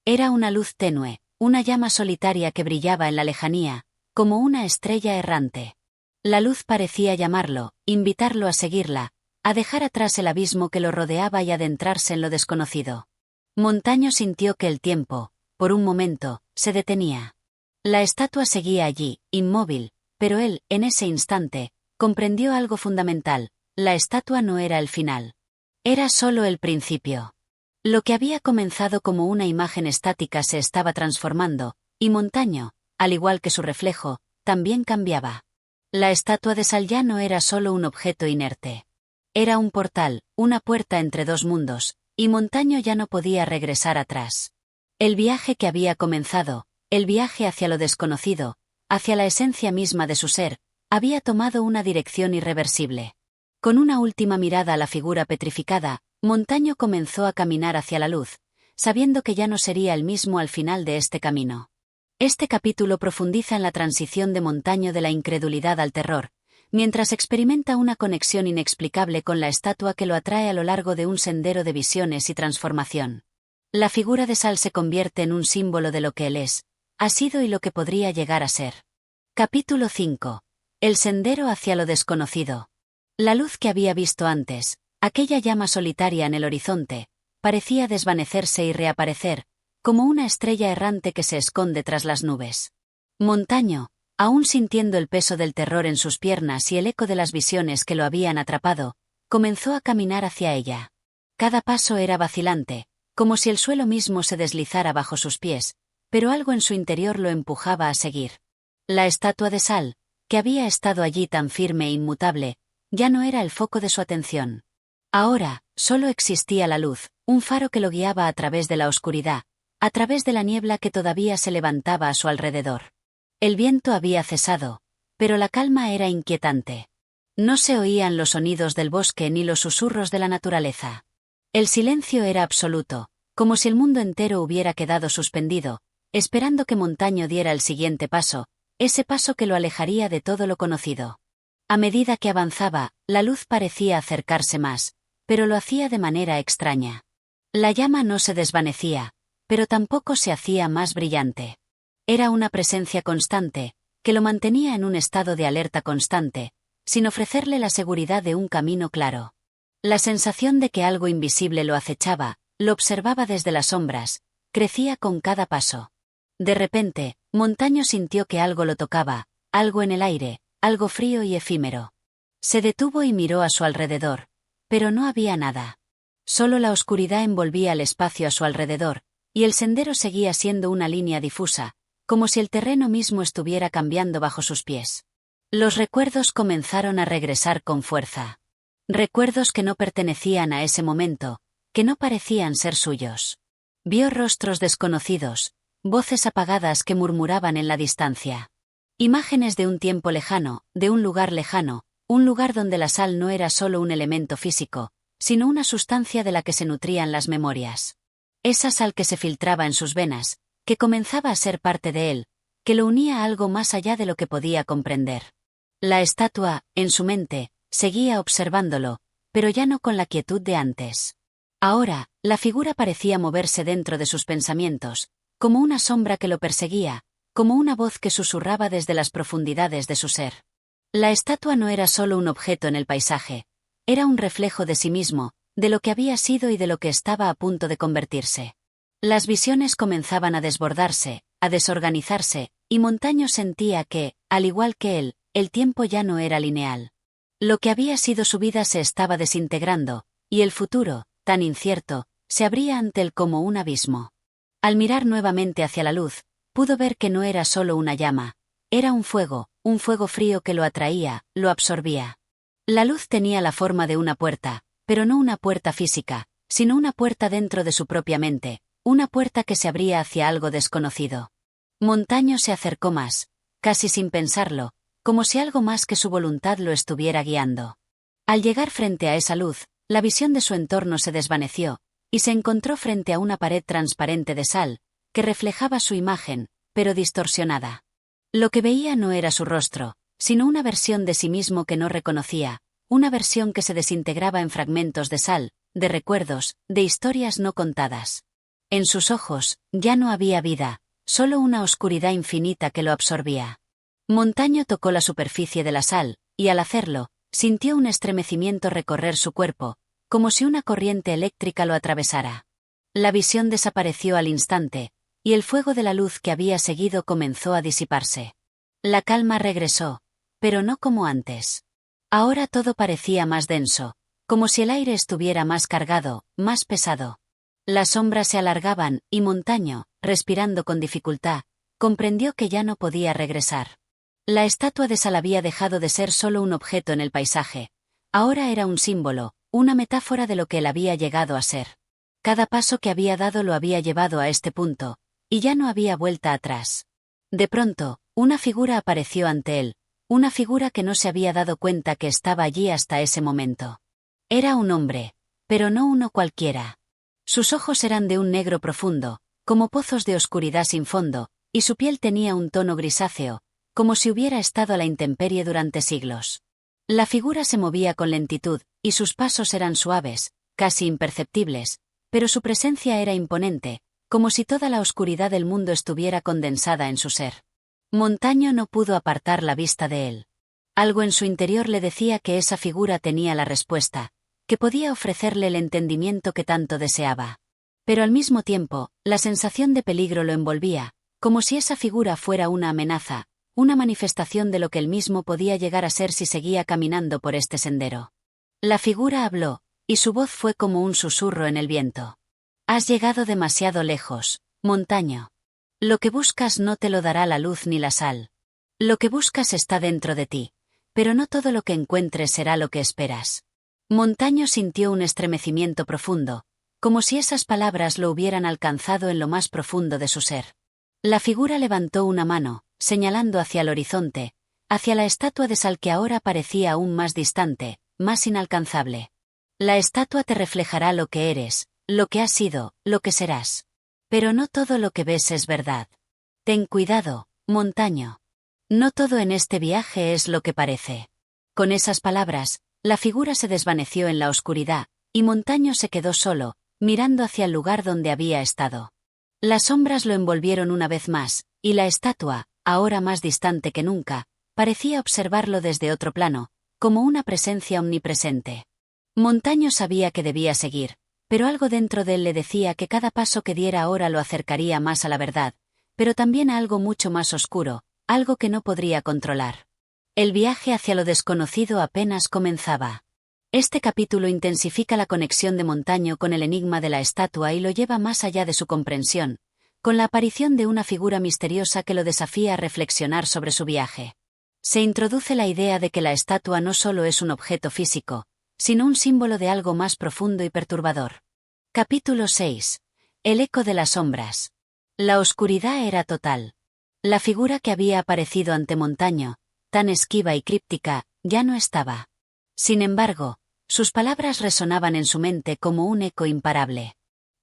Era una luz tenue, una llama solitaria que brillaba en la lejanía, como una estrella errante. La luz parecía llamarlo, invitarlo a seguirla, a dejar atrás el abismo que lo rodeaba y adentrarse en lo desconocido. Montaño sintió que el tiempo, por un momento, se detenía. La estatua seguía allí, inmóvil, pero él, en ese instante, comprendió algo fundamental: la estatua no era el final. Era solo el principio. Lo que había comenzado como una imagen estática se estaba transformando, y Montaño, al igual que su reflejo, también cambiaba. La estatua de sal ya no era solo un objeto inerte. Era un portal, una puerta entre dos mundos, y Montaño ya no podía regresar atrás. El viaje que había comenzado, el viaje hacia lo desconocido, hacia la esencia misma de su ser, había tomado una dirección irreversible. Con una última mirada a la figura petrificada, Montaño comenzó a caminar hacia la luz, sabiendo que ya no sería el mismo al final de este camino. Este capítulo profundiza en la transición de Montaño de la incredulidad al terror, mientras experimenta una conexión inexplicable con la estatua que lo atrae a lo largo de un sendero de visiones y transformación. La figura de Sal se convierte en un símbolo de lo que él es, ha sido y lo que podría llegar a ser. Capítulo 5. El sendero hacia lo desconocido. La luz que había visto antes, aquella llama solitaria en el horizonte, parecía desvanecerse y reaparecer, como una estrella errante que se esconde tras las nubes. Montaño, aún sintiendo el peso del terror en sus piernas y el eco de las visiones que lo habían atrapado, comenzó a caminar hacia ella. Cada paso era vacilante, como si el suelo mismo se deslizara bajo sus pies, pero algo en su interior lo empujaba a seguir. La estatua de sal, que había estado allí tan firme e inmutable, ya no era el foco de su atención. Ahora, solo existía la luz, un faro que lo guiaba a través de la oscuridad, a través de la niebla que todavía se levantaba a su alrededor. El viento había cesado, pero la calma era inquietante. No se oían los sonidos del bosque ni los susurros de la naturaleza. El silencio era absoluto, como si el mundo entero hubiera quedado suspendido, esperando que Montaño diera el siguiente paso, ese paso que lo alejaría de todo lo conocido. A medida que avanzaba, la luz parecía acercarse más, pero lo hacía de manera extraña. La llama no se desvanecía, pero tampoco se hacía más brillante. Era una presencia constante, que lo mantenía en un estado de alerta constante, sin ofrecerle la seguridad de un camino claro. La sensación de que algo invisible lo acechaba, lo observaba desde las sombras, crecía con cada paso. De repente, Montaño sintió que algo lo tocaba, algo en el aire, algo frío y efímero. Se detuvo y miró a su alrededor, pero no había nada. Solo la oscuridad envolvía el espacio a su alrededor, y el sendero seguía siendo una línea difusa, como si el terreno mismo estuviera cambiando bajo sus pies. Los recuerdos comenzaron a regresar con fuerza. Recuerdos que no pertenecían a ese momento, que no parecían ser suyos. Vio rostros desconocidos, voces apagadas que murmuraban en la distancia. Imágenes de un tiempo lejano, de un lugar lejano, un lugar donde la sal no era solo un elemento físico, sino una sustancia de la que se nutrían las memorias. Esa sal que se filtraba en sus venas, que comenzaba a ser parte de él, que lo unía a algo más allá de lo que podía comprender. La estatua, en su mente, seguía observándolo, pero ya no con la quietud de antes. Ahora, la figura parecía moverse dentro de sus pensamientos, como una sombra que lo perseguía, como una voz que susurraba desde las profundidades de su ser. La estatua no era solo un objeto en el paisaje, era un reflejo de sí mismo, de lo que había sido y de lo que estaba a punto de convertirse. Las visiones comenzaban a desbordarse, a desorganizarse, y Montaño sentía que, al igual que él, el tiempo ya no era lineal. Lo que había sido su vida se estaba desintegrando, y el futuro, tan incierto, se abría ante él como un abismo. Al mirar nuevamente hacia la luz, pudo ver que no era solo una llama, era un fuego frío que lo atraía, lo absorbía. La luz tenía la forma de una puerta, pero no una puerta física, sino una puerta dentro de su propia mente, una puerta que se abría hacia algo desconocido. Montaño se acercó más, casi sin pensarlo, como si algo más que su voluntad lo estuviera guiando. Al llegar frente a esa luz, la visión de su entorno se desvaneció, y se encontró frente a una pared transparente de sal, que reflejaba su imagen, pero distorsionada. Lo que veía no era su rostro, sino una versión de sí mismo que no reconocía, una versión que se desintegraba en fragmentos de sal, de recuerdos, de historias no contadas. En sus ojos, ya no había vida, solo una oscuridad infinita que lo absorbía. Montaño tocó la superficie de la sal, y al hacerlo, sintió un estremecimiento recorrer su cuerpo, como si una corriente eléctrica lo atravesara. La visión desapareció al instante, y el fuego de la luz que había seguido comenzó a disiparse. La calma regresó, pero no como antes. Ahora todo parecía más denso, como si el aire estuviera más cargado, más pesado. Las sombras se alargaban, y Montaño, respirando con dificultad, comprendió que ya no podía regresar. La estatua de sal había dejado de ser solo un objeto en el paisaje. Ahora era un símbolo, una metáfora de lo que él había llegado a ser. Cada paso que había dado lo había llevado a este punto, y ya no había vuelta atrás. De pronto, una figura apareció ante él, una figura que no se había dado cuenta que estaba allí hasta ese momento. Era un hombre, pero no uno cualquiera. Sus ojos eran de un negro profundo, como pozos de oscuridad sin fondo, y su piel tenía un tono grisáceo, como si hubiera estado a la intemperie durante siglos. La figura se movía con lentitud, y sus pasos eran suaves, casi imperceptibles, pero su presencia era imponente, como si toda la oscuridad del mundo estuviera condensada en su ser. Montaño no pudo apartar la vista de él. Algo en su interior le decía que esa figura tenía la respuesta, que podía ofrecerle el entendimiento que tanto deseaba. Pero al mismo tiempo, la sensación de peligro lo envolvía, como si esa figura fuera una amenaza, una manifestación de lo que él mismo podía llegar a ser si seguía caminando por este sendero. La figura habló, y su voz fue como un susurro en el viento. Has llegado demasiado lejos, Montaño. Lo que buscas no te lo dará la luz ni la sal. Lo que buscas está dentro de ti, pero no todo lo que encuentres será lo que esperas. Montaño sintió un estremecimiento profundo, como si esas palabras lo hubieran alcanzado en lo más profundo de su ser. La figura levantó una mano, señalando hacia el horizonte, hacia la estatua de sal que ahora parecía aún más distante, más inalcanzable. La estatua te reflejará lo que eres, lo que has sido, lo que serás. Pero no todo lo que ves es verdad. Ten cuidado, Montaño. No todo en este viaje es lo que parece. Con esas palabras, la figura se desvaneció en la oscuridad, y Montaño se quedó solo, mirando hacia el lugar donde había estado. Las sombras lo envolvieron una vez más, y la estatua, ahora más distante que nunca, parecía observarlo desde otro plano, como una presencia omnipresente. Montaño sabía que debía seguir, pero algo dentro de él le decía que cada paso que diera ahora lo acercaría más a la verdad, pero también a algo mucho más oscuro, algo que no podría controlar. El viaje hacia lo desconocido apenas comenzaba. Este capítulo intensifica la conexión de Montaño con el enigma de la estatua y lo lleva más allá de su comprensión, con la aparición de una figura misteriosa que lo desafía a reflexionar sobre su viaje. Se introduce la idea de que la estatua no solo es un objeto físico, sino un símbolo de algo más profundo y perturbador. Capítulo 6. El eco de las sombras. La oscuridad era total. La figura que había aparecido ante Montaño, tan esquiva y críptica, ya no estaba. Sin embargo, sus palabras resonaban en su mente como un eco imparable.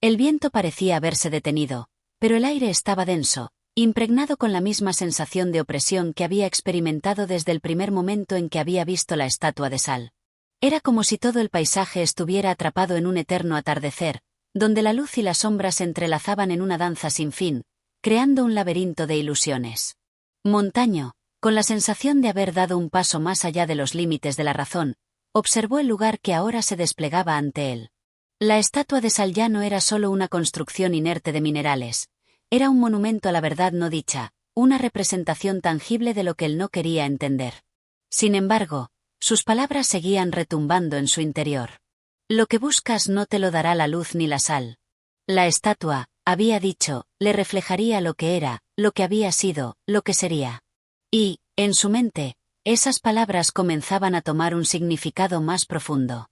El viento parecía haberse detenido, pero el aire estaba denso, impregnado con la misma sensación de opresión que había experimentado desde el primer momento en que había visto la estatua de sal. Era como si todo el paisaje estuviera atrapado en un eterno atardecer, donde la luz y la sombra se entrelazaban en una danza sin fin, creando un laberinto de ilusiones. Montaño, con la sensación de haber dado un paso más allá de los límites de la razón, observó el lugar que ahora se desplegaba ante él. La estatua de sal ya no era solo una construcción inerte de minerales, era un monumento a la verdad no dicha, una representación tangible de lo que él no quería entender. Sin embargo, sus palabras seguían retumbando en su interior. Lo que buscas no te lo dará la luz ni la sal. La estatua, había dicho, le reflejaría lo que era, lo que había sido, lo que sería. Y, en su mente, esas palabras comenzaban a tomar un significado más profundo.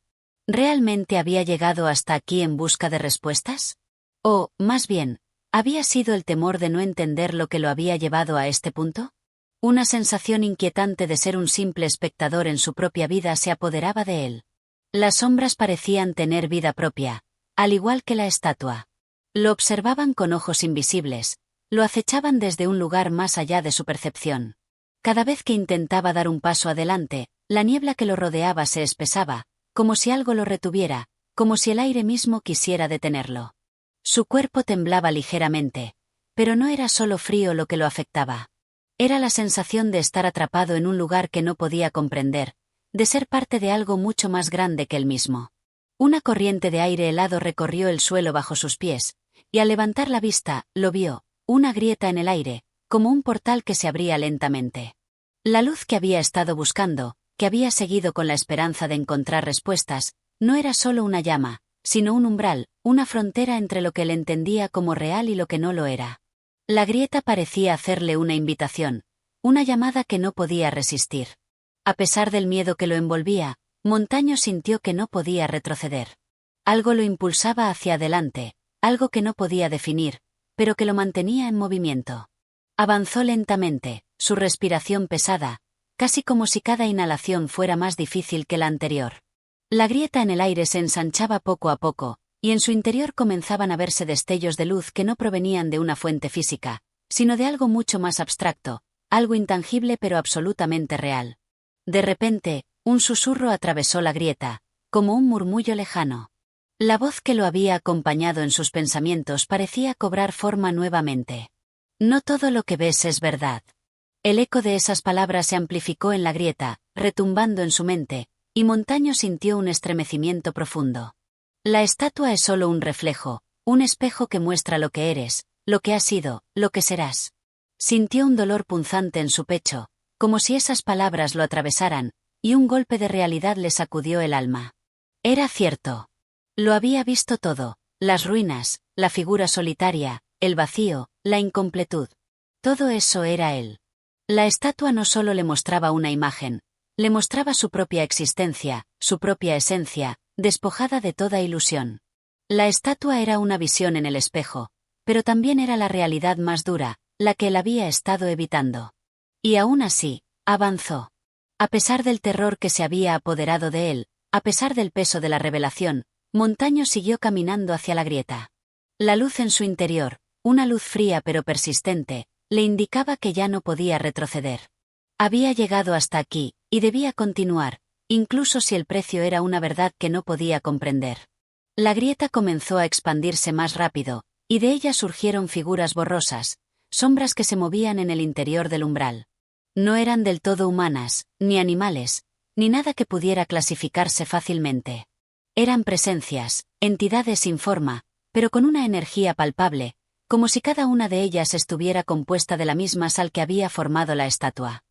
¿Realmente había llegado hasta aquí en busca de respuestas? O, más bien, ¿había sido el temor de no entender lo que lo había llevado a este punto? Una sensación inquietante de ser un simple espectador en su propia vida se apoderaba de él. Las sombras parecían tener vida propia, al igual que la estatua. Lo observaban con ojos invisibles, lo acechaban desde un lugar más allá de su percepción. Cada vez que intentaba dar un paso adelante, la niebla que lo rodeaba se espesaba, como si algo lo retuviera, como si el aire mismo quisiera detenerlo. Su cuerpo temblaba ligeramente, pero no era solo frío lo que lo afectaba. Era la sensación de estar atrapado en un lugar que no podía comprender, de ser parte de algo mucho más grande que él mismo. Una corriente de aire helado recorrió el suelo bajo sus pies, y al levantar la vista, lo vio, una grieta en el aire, como un portal que se abría lentamente. La luz que había estado buscando, que había seguido con la esperanza de encontrar respuestas, no era solo una llama, sino un umbral, una frontera entre lo que él entendía como real y lo que no lo era. La grieta parecía hacerle una invitación, una llamada que no podía resistir. A pesar del miedo que lo envolvía, Montaño sintió que no podía retroceder. Algo lo impulsaba hacia adelante, algo que no podía definir, pero que lo mantenía en movimiento. Avanzó lentamente, su respiración pesada, casi como si cada inhalación fuera más difícil que la anterior. La grieta en el aire se ensanchaba poco a poco, y en su interior comenzaban a verse destellos de luz que no provenían de una fuente física, sino de algo mucho más abstracto, algo intangible pero absolutamente real. De repente, un susurro atravesó la grieta, como un murmullo lejano. La voz que lo había acompañado en sus pensamientos parecía cobrar forma nuevamente. No todo lo que ves es verdad. El eco de esas palabras se amplificó en la grieta, retumbando en su mente, y Montaño sintió un estremecimiento profundo. La estatua es solo un reflejo, un espejo que muestra lo que eres, lo que has sido, lo que serás. Sintió un dolor punzante en su pecho, como si esas palabras lo atravesaran, y un golpe de realidad le sacudió el alma. Era cierto. Lo había visto todo, las ruinas, la figura solitaria, el vacío, la incompletud. Todo eso era él. La estatua no solo le mostraba una imagen, le mostraba su propia existencia, su propia esencia, despojada de toda ilusión. La estatua era una visión en el espejo, pero también era la realidad más dura, la que él había estado evitando. Y aún así, avanzó. A pesar del terror que se había apoderado de él, a pesar del peso de la revelación, Montaño siguió caminando hacia la grieta. La luz en su interior, una luz fría pero persistente, le indicaba que ya no podía retroceder. Había llegado hasta aquí, y debía continuar, incluso si el precio era una verdad que no podía comprender. La grieta comenzó a expandirse más rápido, y de ella surgieron figuras borrosas, sombras que se movían en el interior del umbral. No eran del todo humanas, ni animales, ni nada que pudiera clasificarse fácilmente. Eran presencias, entidades sin forma, pero con una energía palpable, como si cada una de ellas estuviera compuesta de la misma sal que había formado la estatua.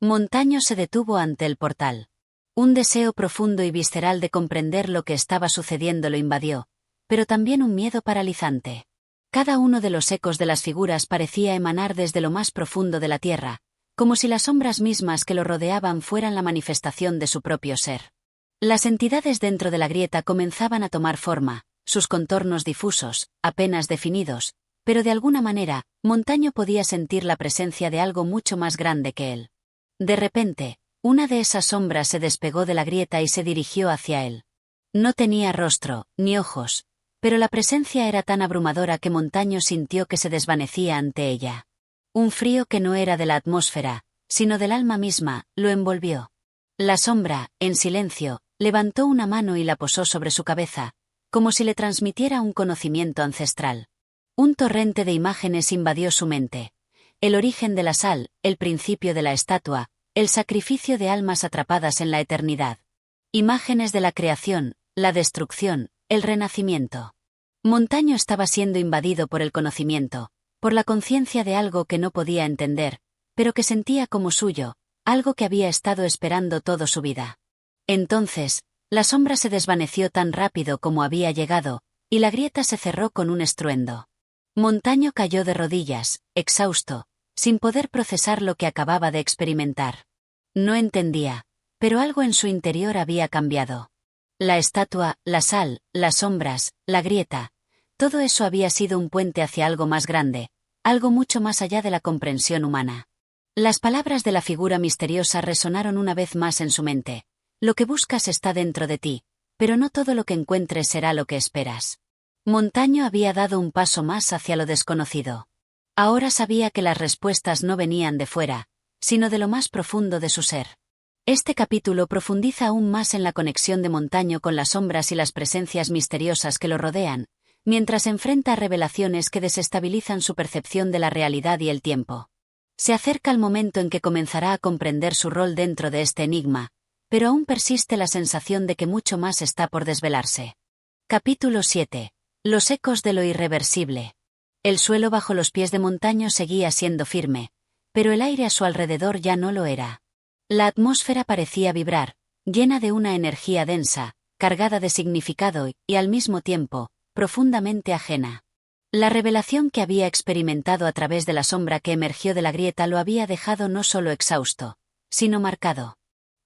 Montaño se detuvo ante el portal. Un deseo profundo y visceral de comprender lo que estaba sucediendo lo invadió, pero también un miedo paralizante. Cada uno de los ecos de las figuras parecía emanar desde lo más profundo de la tierra, como si las sombras mismas que lo rodeaban fueran la manifestación de su propio ser. Las entidades dentro de la grieta comenzaban a tomar forma, sus contornos difusos, apenas definidos, pero de alguna manera, Montaño podía sentir la presencia de algo mucho más grande que él. De repente, una de esas sombras se despegó de la grieta y se dirigió hacia él. No tenía rostro, ni ojos, pero la presencia era tan abrumadora que Montaño sintió que se desvanecía ante ella. Un frío que no era de la atmósfera, sino del alma misma, lo envolvió. La sombra, en silencio, levantó una mano y la posó sobre su cabeza, como si le transmitiera un conocimiento ancestral. Un torrente de imágenes invadió su mente. El origen de la sal, el principio de la estatua, el sacrificio de almas atrapadas en la eternidad. Imágenes de la creación, la destrucción, el renacimiento. Montaño estaba siendo invadido por el conocimiento, por la conciencia de algo que no podía entender, pero que sentía como suyo, algo que había estado esperando toda su vida. Entonces, la sombra se desvaneció tan rápido como había llegado, y la grieta se cerró con un estruendo. Montaño cayó de rodillas, exhausto, sin poder procesar lo que acababa de experimentar. No entendía, pero algo en su interior había cambiado. La estatua, la sal, las sombras, la grieta, todo eso había sido un puente hacia algo más grande, algo mucho más allá de la comprensión humana. Las palabras de la figura misteriosa resonaron una vez más en su mente. Lo que buscas está dentro de ti, pero no todo lo que encuentres será lo que esperas. Montaño había dado un paso más hacia lo desconocido. Ahora sabía que las respuestas no venían de fuera, sino de lo más profundo de su ser. Este capítulo profundiza aún más en la conexión de Montaño con las sombras y las presencias misteriosas que lo rodean, mientras enfrenta a revelaciones que desestabilizan su percepción de la realidad y el tiempo. Se acerca el momento en que comenzará a comprender su rol dentro de este enigma, pero aún persiste la sensación de que mucho más está por desvelarse. Capítulo 7. Los ecos de lo irreversible. El suelo bajo los pies de Montaño seguía siendo firme, pero el aire a su alrededor ya no lo era. La atmósfera parecía vibrar, llena de una energía densa, cargada de significado y, al mismo tiempo, profundamente ajena. La revelación que había experimentado a través de la sombra que emergió de la grieta lo había dejado no solo exhausto, sino marcado.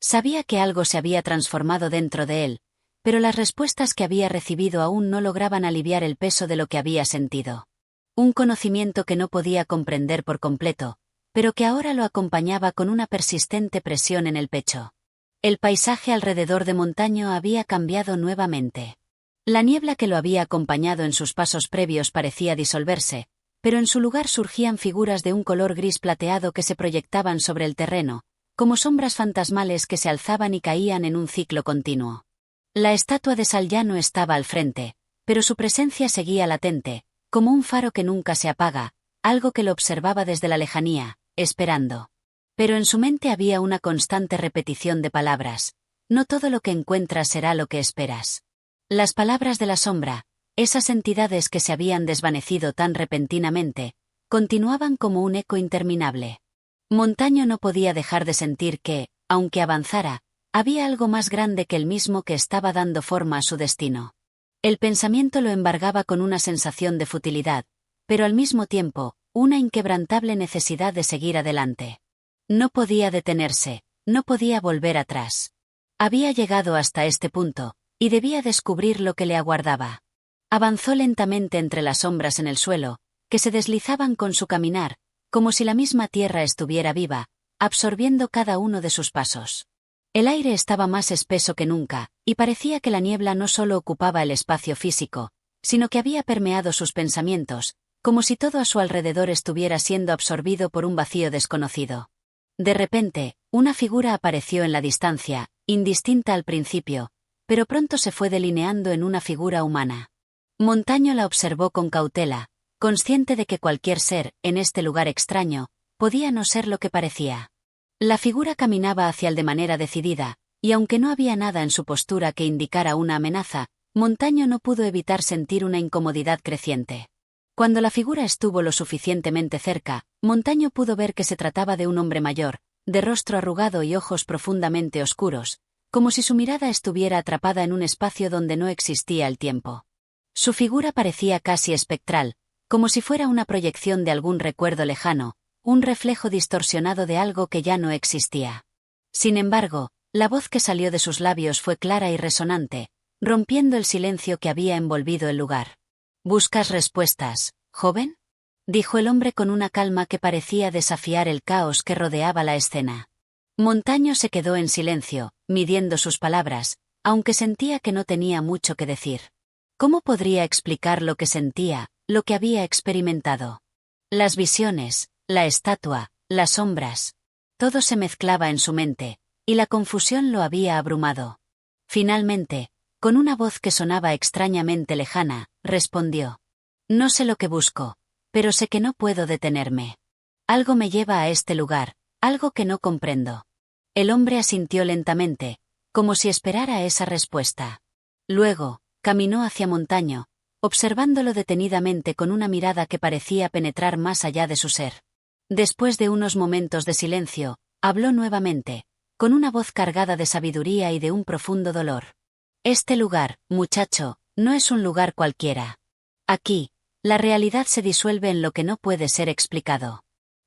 Sabía que algo se había transformado dentro de él, pero las respuestas que había recibido aún no lograban aliviar el peso de lo que había sentido. Un conocimiento que no podía comprender por completo, pero que ahora lo acompañaba con una persistente presión en el pecho. El paisaje alrededor de Montaño había cambiado nuevamente. La niebla que lo había acompañado en sus pasos previos parecía disolverse, pero en su lugar surgían figuras de un color gris plateado que se proyectaban sobre el terreno, como sombras fantasmales que se alzaban y caían en un ciclo continuo. La estatua de sal ya no estaba al frente, pero su presencia seguía latente, como un faro que nunca se apaga, algo que lo observaba desde la lejanía, esperando. Pero en su mente había una constante repetición de palabras: no todo lo que encuentras será lo que esperas. Las palabras de la sombra, esas entidades que se habían desvanecido tan repentinamente, continuaban como un eco interminable. Montaño no podía dejar de sentir que, aunque avanzara, había algo más grande que él mismo que estaba dando forma a su destino. El pensamiento lo embargaba con una sensación de futilidad, pero al mismo tiempo, una inquebrantable necesidad de seguir adelante. No podía detenerse, no podía volver atrás. Había llegado hasta este punto, y debía descubrir lo que le aguardaba. Avanzó lentamente entre las sombras en el suelo, que se deslizaban con su caminar, como si la misma tierra estuviera viva, absorbiendo cada uno de sus pasos. El aire estaba más espeso que nunca, y parecía que la niebla no solo ocupaba el espacio físico, sino que había permeado sus pensamientos, como si todo a su alrededor estuviera siendo absorbido por un vacío desconocido. De repente, una figura apareció en la distancia, indistinta al principio, pero pronto se fue delineando en una figura humana. Montaño la observó con cautela, consciente de que cualquier ser, en este lugar extraño, podía no ser lo que parecía. La figura caminaba hacia él de manera decidida, y aunque no había nada en su postura que indicara una amenaza, Montaño no pudo evitar sentir una incomodidad creciente. Cuando la figura estuvo lo suficientemente cerca, Montaño pudo ver que se trataba de un hombre mayor, de rostro arrugado y ojos profundamente oscuros, como si su mirada estuviera atrapada en un espacio donde no existía el tiempo. Su figura parecía casi espectral, como si fuera una proyección de algún recuerdo lejano, un reflejo distorsionado de algo que ya no existía. Sin embargo, la voz que salió de sus labios fue clara y resonante, rompiendo el silencio que había envolvido el lugar. «¿Buscas respuestas, joven?», dijo el hombre con una calma que parecía desafiar el caos que rodeaba la escena. Montaño se quedó en silencio, midiendo sus palabras, aunque sentía que no tenía mucho que decir. ¿Cómo podría explicar lo que sentía, lo que había experimentado? Las visiones, la estatua, las sombras. Todo se mezclaba en su mente, y la confusión lo había abrumado. Finalmente, con una voz que sonaba extrañamente lejana, respondió. No sé lo que busco, pero sé que no puedo detenerme. Algo me lleva a este lugar, algo que no comprendo. El hombre asintió lentamente, como si esperara esa respuesta. Luego, caminó hacia Montaño, observándolo detenidamente con una mirada que parecía penetrar más allá de su ser. Después de unos momentos de silencio, habló nuevamente, con una voz cargada de sabiduría y de un profundo dolor. Este lugar, muchacho, no es un lugar cualquiera. Aquí, la realidad se disuelve en lo que no puede ser explicado.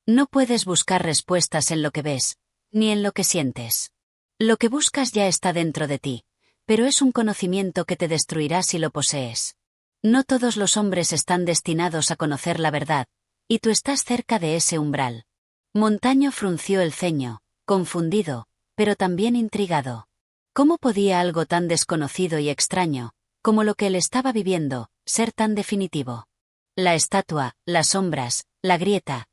No puedes buscar respuestas en lo que ves, ni en lo que sientes. Lo que buscas ya está dentro de ti, pero es un conocimiento que te destruirá si lo posees. No todos los hombres están destinados a conocer la verdad, y tú estás cerca de ese umbral. Montaño frunció el ceño, confundido, pero también intrigado. ¿Cómo podía algo tan desconocido y extraño, como lo que él estaba viviendo, ser tan definitivo? La estatua, las sombras, la grieta,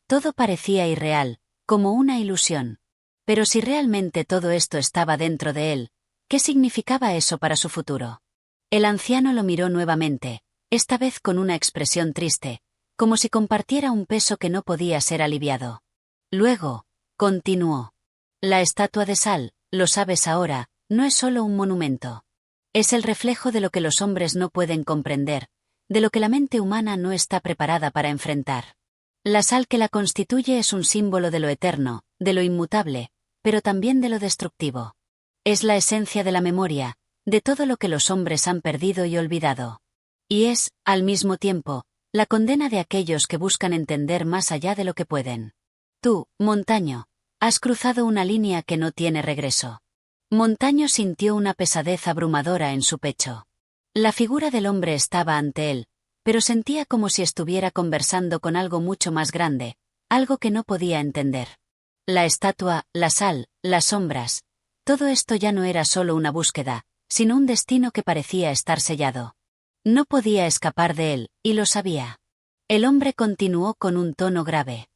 todo parecía irreal, como una ilusión. Pero si realmente todo esto estaba dentro de él, ¿qué significaba eso para su futuro? El anciano lo miró nuevamente, esta vez con una expresión triste, como si compartiera un peso que no podía ser aliviado. Luego, continuó. La estatua de sal, lo sabes ahora, no es solo un monumento. Es el reflejo de lo que los hombres no pueden comprender, de lo que la mente humana no está preparada para enfrentar. La sal que la constituye es un símbolo de lo eterno, de lo inmutable, pero también de lo destructivo. Es la esencia de la memoria, de todo lo que los hombres han perdido y olvidado. Y es, al mismo tiempo, la condena de aquellos que buscan entender más allá de lo que pueden. Tú, Montaño, has cruzado una línea que no tiene regreso. Montaño sintió una pesadez abrumadora en su pecho. La figura del hombre estaba ante él, pero sentía como si estuviera conversando con algo mucho más grande, algo que no podía entender. La estatua, la sal, las sombras, todo esto ya no era solo una búsqueda, sino un destino que parecía estar sellado. No podía escapar de él, y lo sabía. El hombre continuó con un tono grave.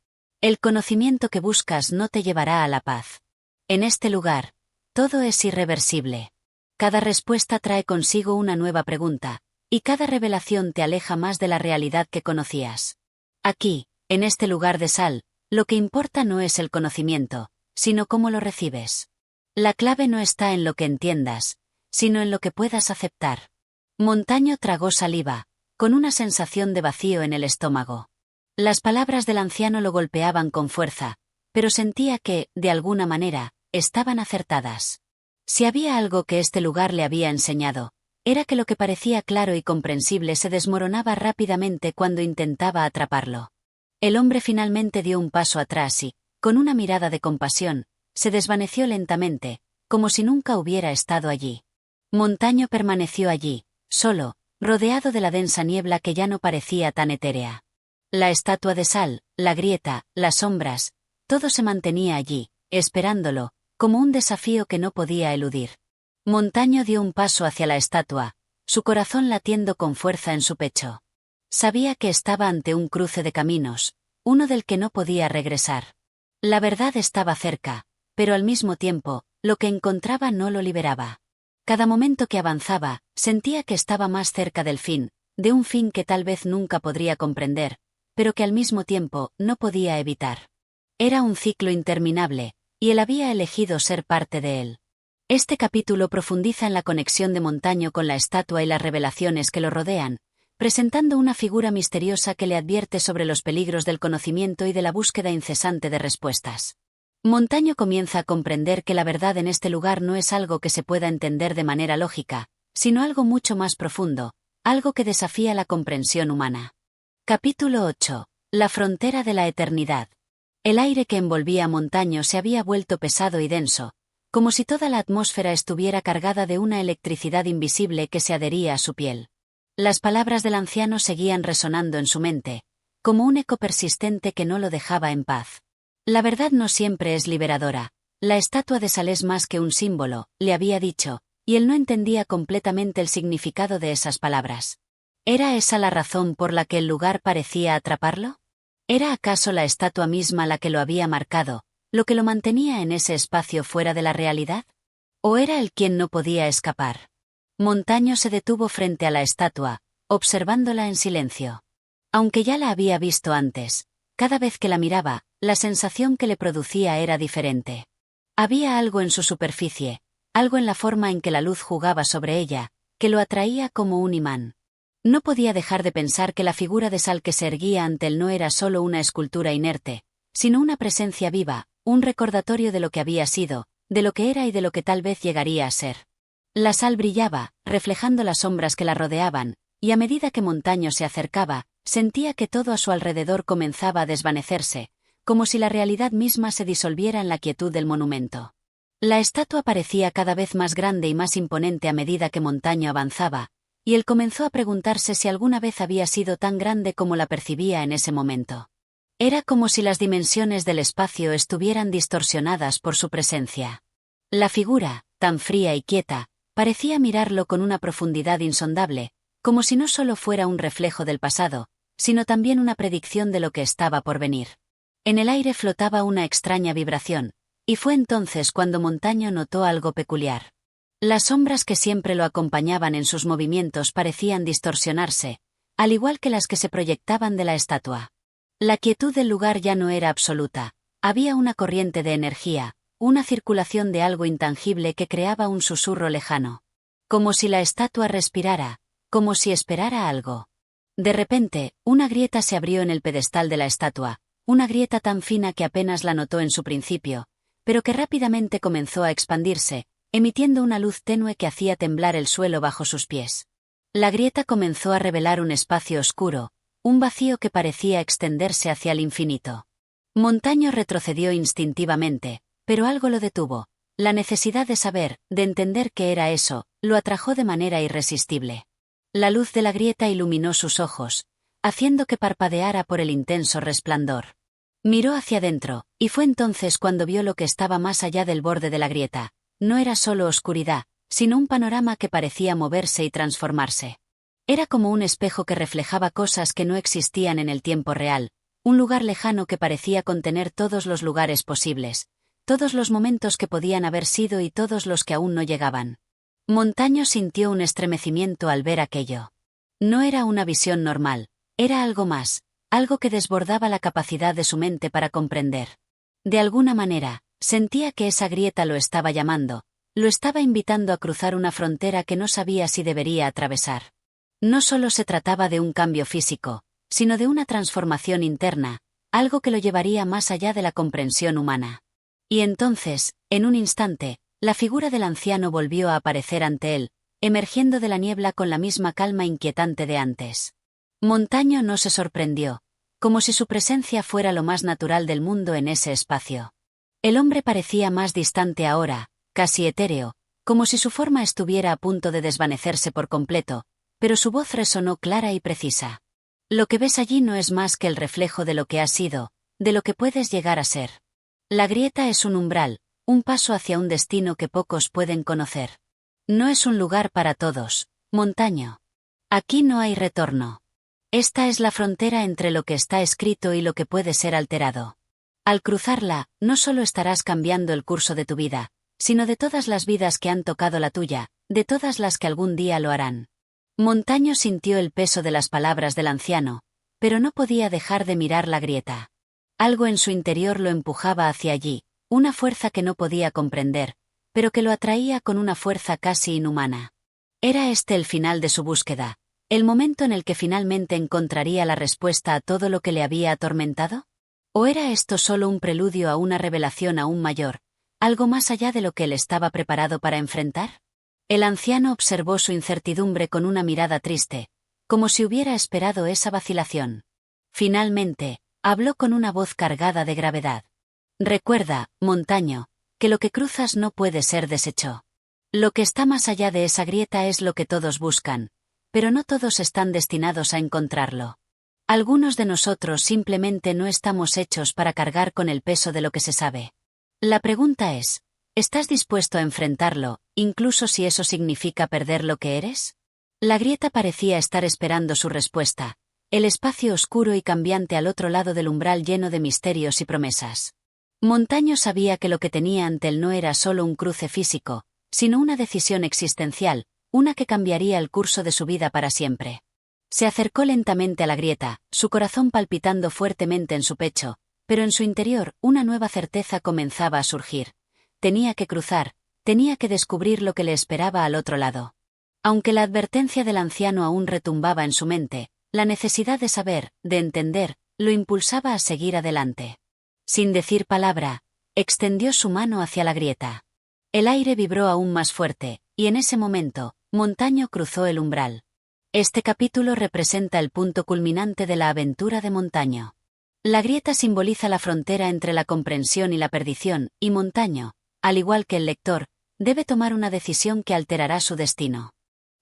El conocimiento que buscas no te llevará a la paz. En este lugar, todo es irreversible. Cada respuesta trae consigo una nueva pregunta, y cada revelación te aleja más de la realidad que conocías. Aquí, en este lugar de sal, lo que importa no es el conocimiento, sino cómo lo recibes. La clave no está en lo que entiendas, sino en lo que puedas aceptar. Montaño tragó saliva, con una sensación de vacío en el estómago. Las palabras del anciano lo golpeaban con fuerza, pero sentía que, de alguna manera, estaban acertadas. Si había algo que este lugar le había enseñado, era que lo que parecía claro y comprensible se desmoronaba rápidamente cuando intentaba atraparlo. El hombre finalmente dio un paso atrás y, con una mirada de compasión, se desvaneció lentamente, como si nunca hubiera estado allí. Montaño permaneció allí, solo, rodeado de la densa niebla que ya no parecía tan etérea. La estatua de sal, la grieta, las sombras, todo se mantenía allí, esperándolo, como un desafío que no podía eludir. Montaño dio un paso hacia la estatua, su corazón latiendo con fuerza en su pecho. Sabía que estaba ante un cruce de caminos, uno del que no podía regresar. La verdad estaba cerca, pero al mismo tiempo, lo que encontraba no lo liberaba. Cada momento que avanzaba, sentía que estaba más cerca del fin, de un fin que tal vez nunca podría comprender, pero que al mismo tiempo no podía evitar. Era un ciclo interminable, y él había elegido ser parte de él. Este capítulo profundiza en la conexión de Montaño con la estatua y las revelaciones que lo rodean, presentando una figura misteriosa que le advierte sobre los peligros del conocimiento y de la búsqueda incesante de respuestas. Montaño comienza a comprender que la verdad en este lugar no es algo que se pueda entender de manera lógica, sino algo mucho más profundo, algo que desafía la comprensión humana. Capítulo 8. La frontera de la eternidad. El aire que envolvía a Montaño se había vuelto pesado y denso, como si toda la atmósfera estuviera cargada de una electricidad invisible que se adhería a su piel. Las palabras del anciano seguían resonando en su mente, como un eco persistente que no lo dejaba en paz. La verdad no siempre es liberadora. La estatua de sal es más que un símbolo, le había dicho, y él no entendía completamente el significado de esas palabras. ¿Era esa la razón por la que el lugar parecía atraparlo? ¿Era acaso la estatua misma la que lo había marcado, lo que lo mantenía en ese espacio fuera de la realidad? ¿O era él quien no podía escapar? Montaño se detuvo frente a la estatua, observándola en silencio. Aunque ya la había visto antes, cada vez que la miraba, la sensación que le producía era diferente. Había algo en su superficie, algo en la forma en que la luz jugaba sobre ella, que lo atraía como un imán. No podía dejar de pensar que la figura de sal que se erguía ante él no era solo una escultura inerte, sino una presencia viva, un recordatorio de lo que había sido, de lo que era y de lo que tal vez llegaría a ser. La sal brillaba, reflejando las sombras que la rodeaban, y a medida que Montaño se acercaba, sentía que todo a su alrededor comenzaba a desvanecerse, como si la realidad misma se disolviera en la quietud del monumento. La estatua parecía cada vez más grande y más imponente a medida que Montaño avanzaba, y él comenzó a preguntarse si alguna vez había sido tan grande como la percibía en ese momento. Era como si las dimensiones del espacio estuvieran distorsionadas por su presencia. La figura, tan fría y quieta, parecía mirarlo con una profundidad insondable, como si no solo fuera un reflejo del pasado, sino también una predicción de lo que estaba por venir. En el aire flotaba una extraña vibración, y fue entonces cuando Montaño notó algo peculiar. Las sombras que siempre lo acompañaban en sus movimientos parecían distorsionarse, al igual que las que se proyectaban de la estatua. La quietud del lugar ya no era absoluta, había una corriente de energía, una circulación de algo intangible que creaba un susurro lejano. Como si la estatua respirara, como si esperara algo. De repente, una grieta se abrió en el pedestal de la estatua, una grieta tan fina que apenas la notó en su principio, pero que rápidamente comenzó a expandirse, emitiendo una luz tenue que hacía temblar el suelo bajo sus pies. La grieta comenzó a revelar un espacio oscuro, un vacío que parecía extenderse hacia el infinito. Montaño retrocedió instintivamente, pero algo lo detuvo. La necesidad de saber, de entender qué era eso, lo atrajo de manera irresistible. La luz de la grieta iluminó sus ojos, haciendo que parpadeara por el intenso resplandor. Miró hacia adentro, y fue entonces cuando vio lo que estaba más allá del borde de la grieta. No era solo oscuridad, sino un panorama que parecía moverse y transformarse. Era como un espejo que reflejaba cosas que no existían en el tiempo real, un lugar lejano que parecía contener todos los lugares posibles, todos los momentos que podían haber sido y todos los que aún no llegaban. Montaño sintió un estremecimiento al ver aquello. No era una visión normal, era algo más, algo que desbordaba la capacidad de su mente para comprender. De alguna manera, sentía que esa grieta lo estaba llamando, lo estaba invitando a cruzar una frontera que no sabía si debería atravesar. No solo se trataba de un cambio físico, sino de una transformación interna, algo que lo llevaría más allá de la comprensión humana. Y entonces, en un instante, la figura del anciano volvió a aparecer ante él, emergiendo de la niebla con la misma calma inquietante de antes. Montaño no se sorprendió, como si su presencia fuera lo más natural del mundo en ese espacio. El hombre parecía más distante ahora, casi etéreo, como si su forma estuviera a punto de desvanecerse por completo, pero su voz resonó clara y precisa. Lo que ves allí no es más que el reflejo de lo que has sido, de lo que puedes llegar a ser. La grieta es un umbral, un paso hacia un destino que pocos pueden conocer. No es un lugar para todos, Montaño. Aquí no hay retorno. Esta es la frontera entre lo que está escrito y lo que puede ser alterado. Al cruzarla, no solo estarás cambiando el curso de tu vida, sino de todas las vidas que han tocado la tuya, de todas las que algún día lo harán. Montaño sintió el peso de las palabras del anciano, pero no podía dejar de mirar la grieta. Algo en su interior lo empujaba hacia allí, una fuerza que no podía comprender, pero que lo atraía con una fuerza casi inhumana. ¿Era este el final de su búsqueda, el momento en el que finalmente encontraría la respuesta a todo lo que le había atormentado? ¿O era esto solo un preludio a una revelación aún mayor, algo más allá de lo que él estaba preparado para enfrentar? El anciano observó su incertidumbre con una mirada triste, como si hubiera esperado esa vacilación. Finalmente, habló con una voz cargada de gravedad. Recuerda, Montaño, que lo que cruzas no puede ser deshecho. Lo que está más allá de esa grieta es lo que todos buscan, pero no todos están destinados a encontrarlo. Algunos de nosotros simplemente no estamos hechos para cargar con el peso de lo que se sabe. La pregunta es, ¿estás dispuesto a enfrentarlo, incluso si eso significa perder lo que eres? La grieta parecía estar esperando su respuesta, el espacio oscuro y cambiante al otro lado del umbral lleno de misterios y promesas. Montaño sabía que lo que tenía ante él no era solo un cruce físico, sino una decisión existencial, una que cambiaría el curso de su vida para siempre. Se acercó lentamente a la grieta, su corazón palpitando fuertemente en su pecho, pero en su interior una nueva certeza comenzaba a surgir. Tenía que cruzar, tenía que descubrir lo que le esperaba al otro lado. Aunque la advertencia del anciano aún retumbaba en su mente, la necesidad de saber, de entender, lo impulsaba a seguir adelante. Sin decir palabra, extendió su mano hacia la grieta. El aire vibró aún más fuerte, y en ese momento, Montaño cruzó el umbral. Este capítulo representa el punto culminante de la aventura de Montaño. La grieta simboliza la frontera entre la comprensión y la perdición, y Montaño, al igual que el lector, debe tomar una decisión que alterará su destino.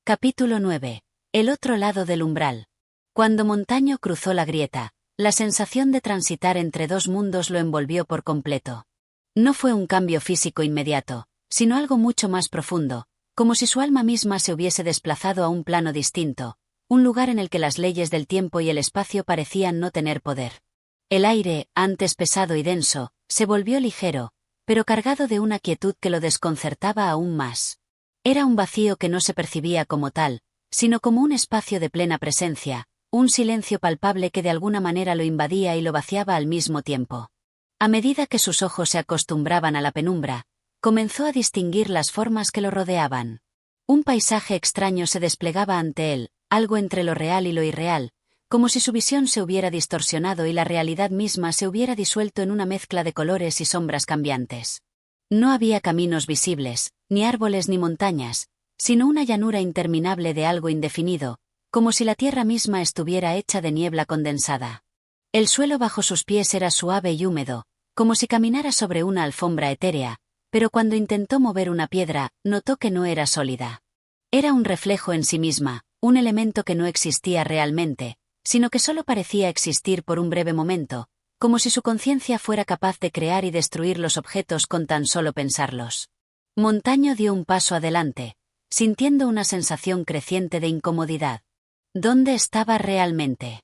Capítulo 9. El otro lado del umbral. Cuando Montaño cruzó la grieta, la sensación de transitar entre dos mundos lo envolvió por completo. No fue un cambio físico inmediato, sino algo mucho más profundo, como si su alma misma se hubiese desplazado a un plano distinto, un lugar en el que las leyes del tiempo y el espacio parecían no tener poder. El aire, antes pesado y denso, se volvió ligero, pero cargado de una quietud que lo desconcertaba aún más. Era un vacío que no se percibía como tal, sino como un espacio de plena presencia, un silencio palpable que de alguna manera lo invadía y lo vaciaba al mismo tiempo. A medida que sus ojos se acostumbraban a la penumbra, comenzó a distinguir las formas que lo rodeaban. Un paisaje extraño se desplegaba ante él, algo entre lo real y lo irreal, como si su visión se hubiera distorsionado y la realidad misma se hubiera disuelto en una mezcla de colores y sombras cambiantes. No había caminos visibles, ni árboles ni montañas, sino una llanura interminable de algo indefinido, como si la tierra misma estuviera hecha de niebla condensada. El suelo bajo sus pies era suave y húmedo, como si caminara sobre una alfombra etérea, pero cuando intentó mover una piedra, notó que no era sólida. Era un reflejo en sí misma, un elemento que no existía realmente, sino que solo parecía existir por un breve momento, como si su conciencia fuera capaz de crear y destruir los objetos con tan solo pensarlos. Montaño dio un paso adelante, sintiendo una sensación creciente de incomodidad. ¿Dónde estaba realmente?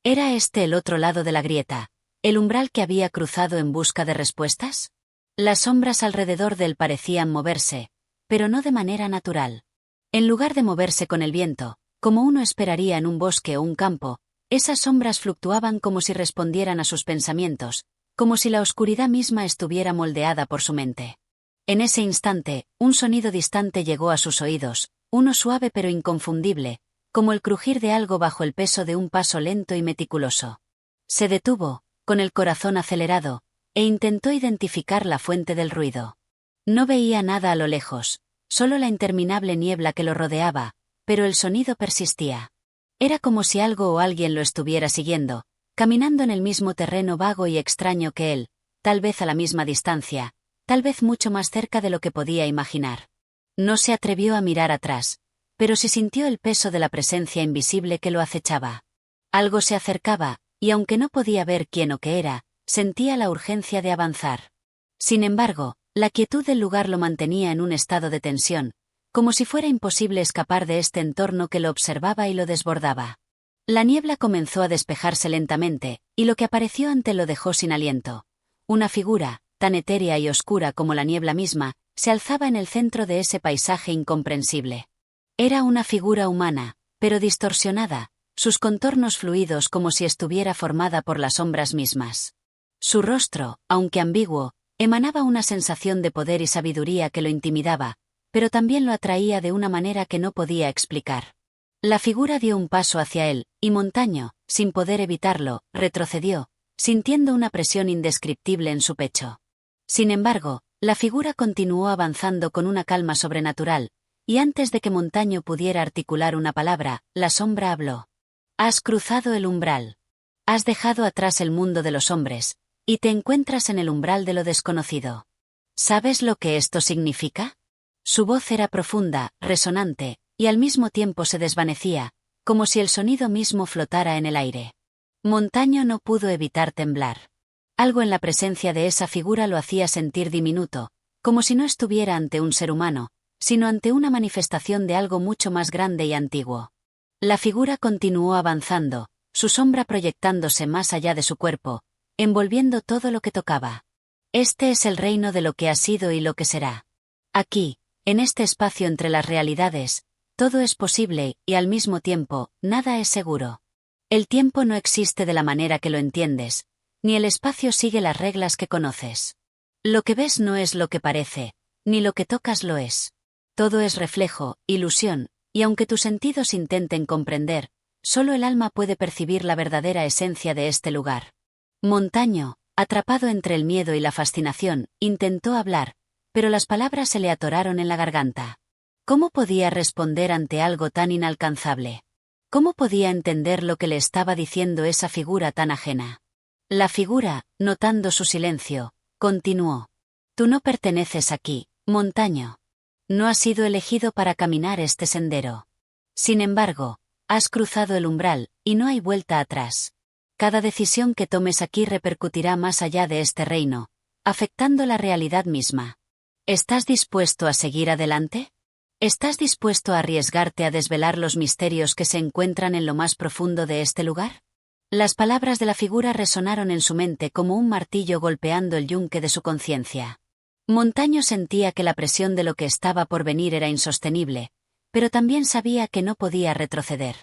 ¿Era este el otro lado de la grieta, el umbral que había cruzado en busca de respuestas? Las sombras alrededor de él parecían moverse, pero no de manera natural. En lugar de moverse con el viento, como uno esperaría en un bosque o un campo, esas sombras fluctuaban como si respondieran a sus pensamientos, como si la oscuridad misma estuviera moldeada por su mente. En ese instante, un sonido distante llegó a sus oídos, uno suave pero inconfundible, como el crujir de algo bajo el peso de un paso lento y meticuloso. Se detuvo, con el corazón acelerado, e intentó identificar la fuente del ruido. No veía nada a lo lejos, solo la interminable niebla que lo rodeaba, pero el sonido persistía. Era como si algo o alguien lo estuviera siguiendo, caminando en el mismo terreno vago y extraño que él, tal vez a la misma distancia, tal vez mucho más cerca de lo que podía imaginar. No se atrevió a mirar atrás, pero sí sintió el peso de la presencia invisible que lo acechaba. Algo se acercaba, y aunque no podía ver quién o qué era, sentía la urgencia de avanzar. Sin embargo, la quietud del lugar lo mantenía en un estado de tensión, como si fuera imposible escapar de este entorno que lo observaba y lo desbordaba. La niebla comenzó a despejarse lentamente, y lo que apareció ante lo dejó sin aliento. Una figura, tan etérea y oscura como la niebla misma, se alzaba en el centro de ese paisaje incomprensible. Era una figura humana, pero distorsionada, sus contornos fluidos como si estuviera formada por las sombras mismas. Su rostro, aunque ambiguo, emanaba una sensación de poder y sabiduría que lo intimidaba, pero también lo atraía de una manera que no podía explicar. La figura dio un paso hacia él, y Montaño, sin poder evitarlo, retrocedió, sintiendo una presión indescriptible en su pecho. Sin embargo, la figura continuó avanzando con una calma sobrenatural, y antes de que Montaño pudiera articular una palabra, la sombra habló. Has cruzado el umbral. Has dejado atrás el mundo de los hombres, y te encuentras en el umbral de lo desconocido. ¿Sabes lo que esto significa? Su voz era profunda, resonante, y al mismo tiempo se desvanecía, como si el sonido mismo flotara en el aire. Montaño no pudo evitar temblar. Algo en la presencia de esa figura lo hacía sentir diminuto, como si no estuviera ante un ser humano, sino ante una manifestación de algo mucho más grande y antiguo. La figura continuó avanzando, su sombra proyectándose más allá de su cuerpo, envolviendo todo lo que tocaba. Este es el reino de lo que ha sido y lo que será. Aquí, En este espacio entre las realidades, todo es posible y al mismo tiempo, nada es seguro. El tiempo no existe de la manera que lo entiendes, ni el espacio sigue las reglas que conoces. Lo que ves no es lo que parece, ni lo que tocas lo es. Todo es reflejo, ilusión, y aunque tus sentidos intenten comprender, solo el alma puede percibir la verdadera esencia de este lugar. Montaño, atrapado entre el miedo y la fascinación, intentó hablar, pero las palabras se le atoraron en la garganta. ¿Cómo podía responder ante algo tan inalcanzable? ¿Cómo podía entender lo que le estaba diciendo esa figura tan ajena? La figura, notando su silencio, continuó. Tú no perteneces aquí, Montaño. No has sido elegido para caminar este sendero. Sin embargo, has cruzado el umbral, y no hay vuelta atrás. Cada decisión que tomes aquí repercutirá más allá de este reino, afectando la realidad misma. ¿Estás dispuesto a seguir adelante? ¿Estás dispuesto a arriesgarte a desvelar los misterios que se encuentran en lo más profundo de este lugar? Las palabras de la figura resonaron en su mente como un martillo golpeando el yunque de su conciencia. Montaño sentía que la presión de lo que estaba por venir era insostenible, pero también sabía que no podía retroceder.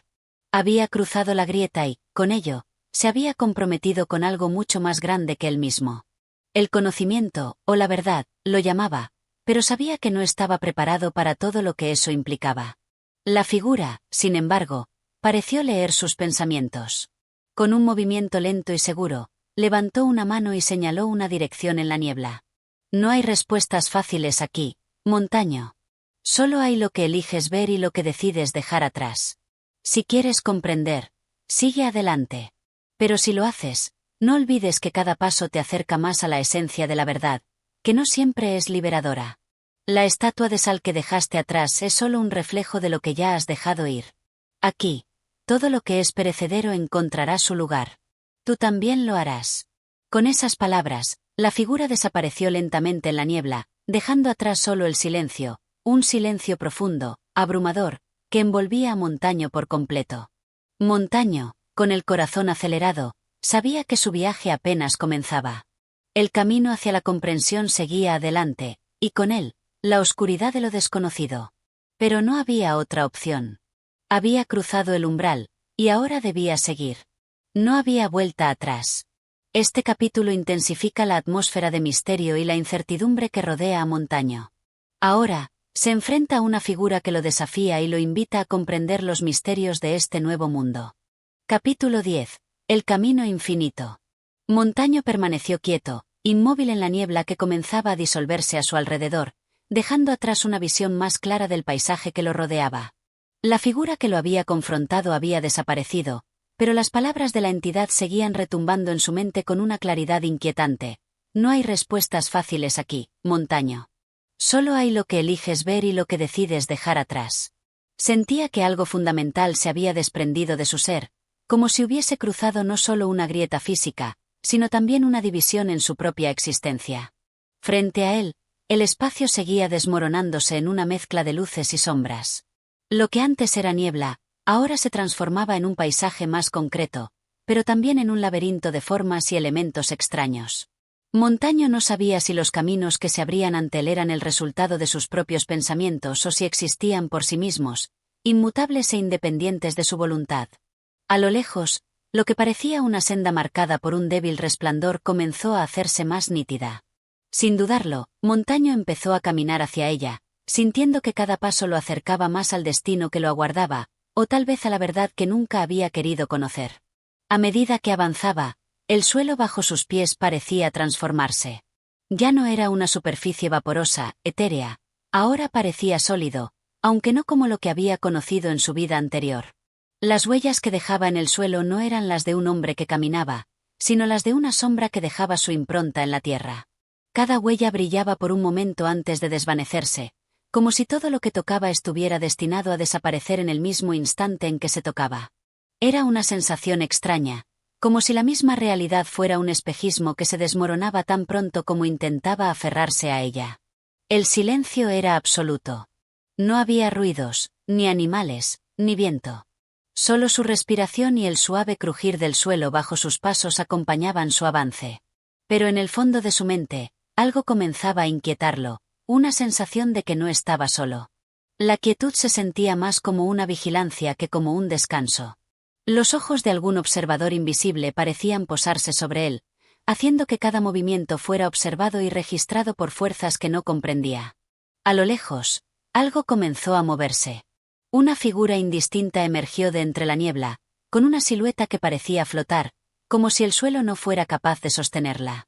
Había cruzado la grieta y, con ello, se había comprometido con algo mucho más grande que él mismo. El conocimiento, o la verdad, lo llamaba, pero sabía que no estaba preparado para todo lo que eso implicaba. La figura, sin embargo, pareció leer sus pensamientos. Con un movimiento lento y seguro, levantó una mano y señaló una dirección en la niebla. No hay respuestas fáciles aquí, Montaño. Solo hay lo que eliges ver y lo que decides dejar atrás. Si quieres comprender, sigue adelante. Pero si lo haces, no olvides que cada paso te acerca más a la esencia de la verdad, que no siempre es liberadora. La estatua de sal que dejaste atrás es solo un reflejo de lo que ya has dejado ir. Aquí, todo lo que es perecedero encontrará su lugar. Tú también lo harás. Con esas palabras, la figura desapareció lentamente en la niebla, dejando atrás solo el silencio, un silencio profundo, abrumador, que envolvía a Montaño por completo. Montaño, con el corazón acelerado, sabía que su viaje apenas comenzaba. El camino hacia la comprensión seguía adelante, y con él, la oscuridad de lo desconocido. Pero no había otra opción. Había cruzado el umbral, y ahora debía seguir. No había vuelta atrás. Este capítulo intensifica la atmósfera de misterio y la incertidumbre que rodea a Montaño. Ahora, se enfrenta a una figura que lo desafía y lo invita a comprender los misterios de este nuevo mundo. Capítulo 10. El camino infinito. Montaño permaneció quieto, inmóvil en la niebla que comenzaba a disolverse a su alrededor, dejando atrás una visión más clara del paisaje que lo rodeaba. La figura que lo había confrontado había desaparecido, pero las palabras de la entidad seguían retumbando en su mente con una claridad inquietante. No hay respuestas fáciles aquí, Montaño. Solo hay lo que eliges ver y lo que decides dejar atrás. Sentía que algo fundamental se había desprendido de su ser, como si hubiese cruzado no solo una grieta física, sino también una división en su propia existencia. Frente a él, el espacio seguía desmoronándose en una mezcla de luces y sombras. Lo que antes era niebla, ahora se transformaba en un paisaje más concreto, pero también en un laberinto de formas y elementos extraños. Montaño no sabía si los caminos que se abrían ante él eran el resultado de sus propios pensamientos o si existían por sí mismos, inmutables e independientes de su voluntad. A lo lejos, lo que parecía una senda marcada por un débil resplandor comenzó a hacerse más nítida. Sin dudarlo, Montaño empezó a caminar hacia ella, sintiendo que cada paso lo acercaba más al destino que lo aguardaba, o tal vez a la verdad que nunca había querido conocer. A medida que avanzaba, el suelo bajo sus pies parecía transformarse. Ya no era una superficie vaporosa, etérea, ahora parecía sólido, aunque no como lo que había conocido en su vida anterior. Las huellas que dejaba en el suelo no eran las de un hombre que caminaba, sino las de una sombra que dejaba su impronta en la tierra. Cada huella brillaba por un momento antes de desvanecerse, como si todo lo que tocaba estuviera destinado a desaparecer en el mismo instante en que se tocaba. Era una sensación extraña, como si la misma realidad fuera un espejismo que se desmoronaba tan pronto como intentaba aferrarse a ella. El silencio era absoluto. No había ruidos, ni animales, ni viento. Solo su respiración y el suave crujir del suelo bajo sus pasos acompañaban su avance. Pero en el fondo de su mente, algo comenzaba a inquietarlo, una sensación de que no estaba solo. La quietud se sentía más como una vigilancia que como un descanso. Los ojos de algún observador invisible parecían posarse sobre él, haciendo que cada movimiento fuera observado y registrado por fuerzas que no comprendía. A lo lejos, algo comenzó a moverse. Una figura indistinta emergió de entre la niebla, con una silueta que parecía flotar, como si el suelo no fuera capaz de sostenerla.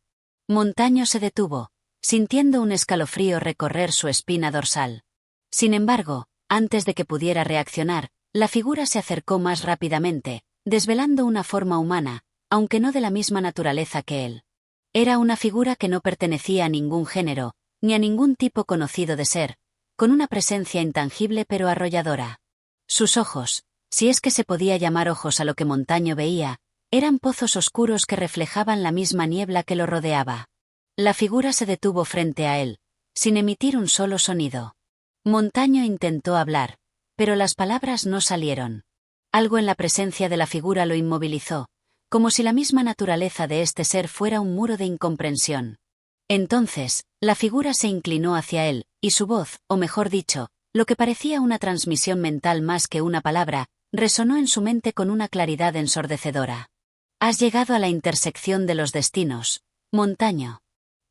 Montaño se detuvo, sintiendo un escalofrío recorrer su espina dorsal. Sin embargo, antes de que pudiera reaccionar, la figura se acercó más rápidamente, desvelando una forma humana, aunque no de la misma naturaleza que él. Era una figura que no pertenecía a ningún género, ni a ningún tipo conocido de ser, con una presencia intangible pero arrolladora. Sus ojos, si es que se podía llamar ojos a lo que Montaño veía, eran pozos oscuros que reflejaban la misma niebla que lo rodeaba. La figura se detuvo frente a él, sin emitir un solo sonido. Montaño intentó hablar, pero las palabras no salieron. Algo en la presencia de la figura lo inmovilizó, como si la misma naturaleza de este ser fuera un muro de incomprensión. Entonces, la figura se inclinó hacia él, y su voz, o mejor dicho, lo que parecía una transmisión mental más que una palabra, resonó en su mente con una claridad ensordecedora. Has llegado a la intersección de los destinos, Montaño.